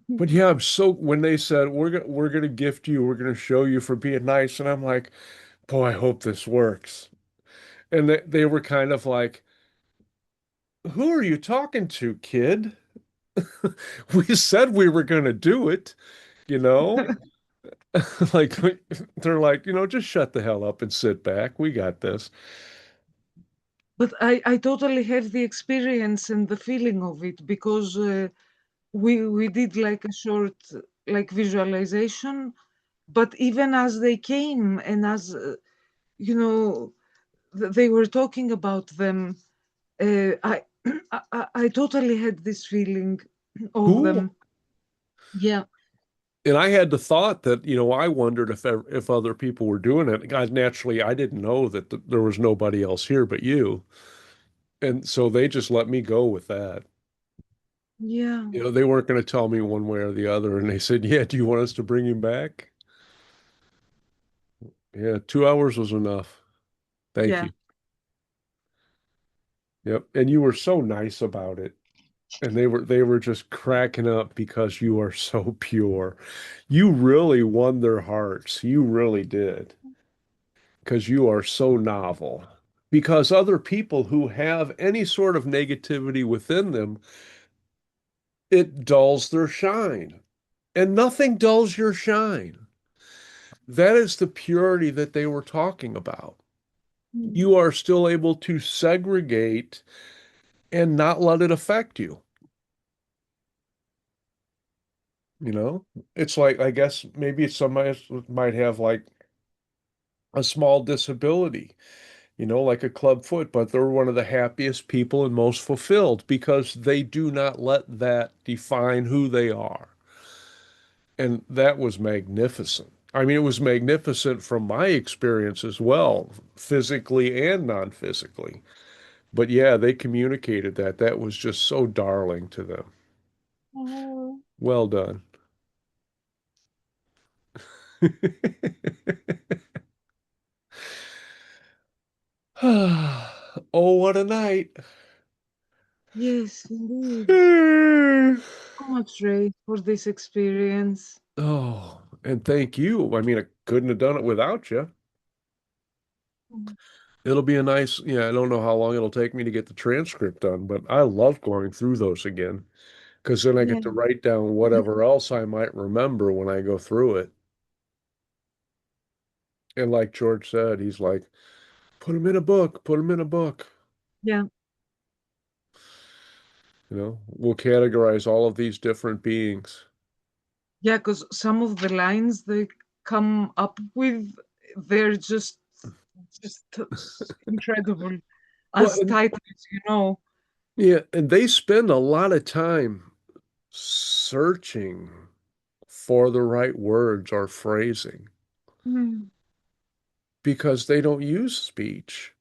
But yeah, I'm so when they said we're gonna gift you, we're gonna show you for being nice, and I'm like, boy, I hope this works. And they were kind of like, who are you talking to, kid? We said we were gonna do it, you know? Like they're like, just shut the hell up and sit back. We got this. But I totally have the experience and the feeling of it because we did like a short like visualization, but even as they came and as you know they were talking about them, I, I totally had this feeling of Cool. them. Yeah, And I had the thought that, I wondered if other people were doing it. God, naturally, I didn't know that there was nobody else here but you. And so they just let me go with that. yeah, They weren't going to tell me one way or the other. And they said, yeah, do you want us to bring him back? Yeah, 2 hours was enough. Thank yeah. you. Yep. And you were so nice about it. And they were just cracking up because you are so pure. You really won their hearts. You really did. Because you are so novel. because other people who have any sort of negativity within them, it dulls their shine. And nothing dulls your shine. That is the purity that they were talking about. Mm. You are still able to segregate and not let it affect you. You know, it's like, I guess maybe somebody might have like a small disability, like a club foot, but they're one of the happiest people and most fulfilled because they do not let that define who they are. And that was magnificent. I mean, it was magnificent from my experience as well, physically and non-physically. But yeah, they communicated that. That was just so darling to them. Oh, Well done. Oh, what a night. yes, indeed. So much, Ray, for this experience. Oh, and thank you. I mean, I couldn't have done it without you. Mm. It'll be a nice, yeah, I don't know how long it'll take me to get the transcript done, but I love going through those again because then I Yeah, get to write down whatever else I might remember when I go through it. And like George said, he's like, put them in a book, put them in a book. yeah, We'll categorize all of these different beings. yeah. Because some of the lines they come up with, they're just incredible Well, as titles. yeah, and they spend a lot of time searching for the right words or phrasing Mm, because they don't use speech.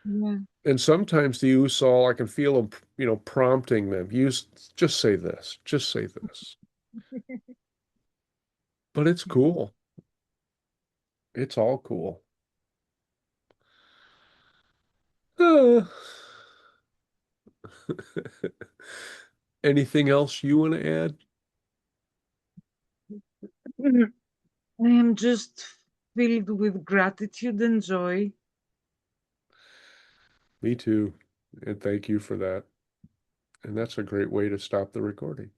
yeah. And sometimes the use all I can feel them, prompting them. Use just say this, just say this. But it's cool. It's all cool. Uh, anything else you want to add? Mm. I am just filled with gratitude and joy. Me too. And thank you for that. And that's a great way to stop the recording.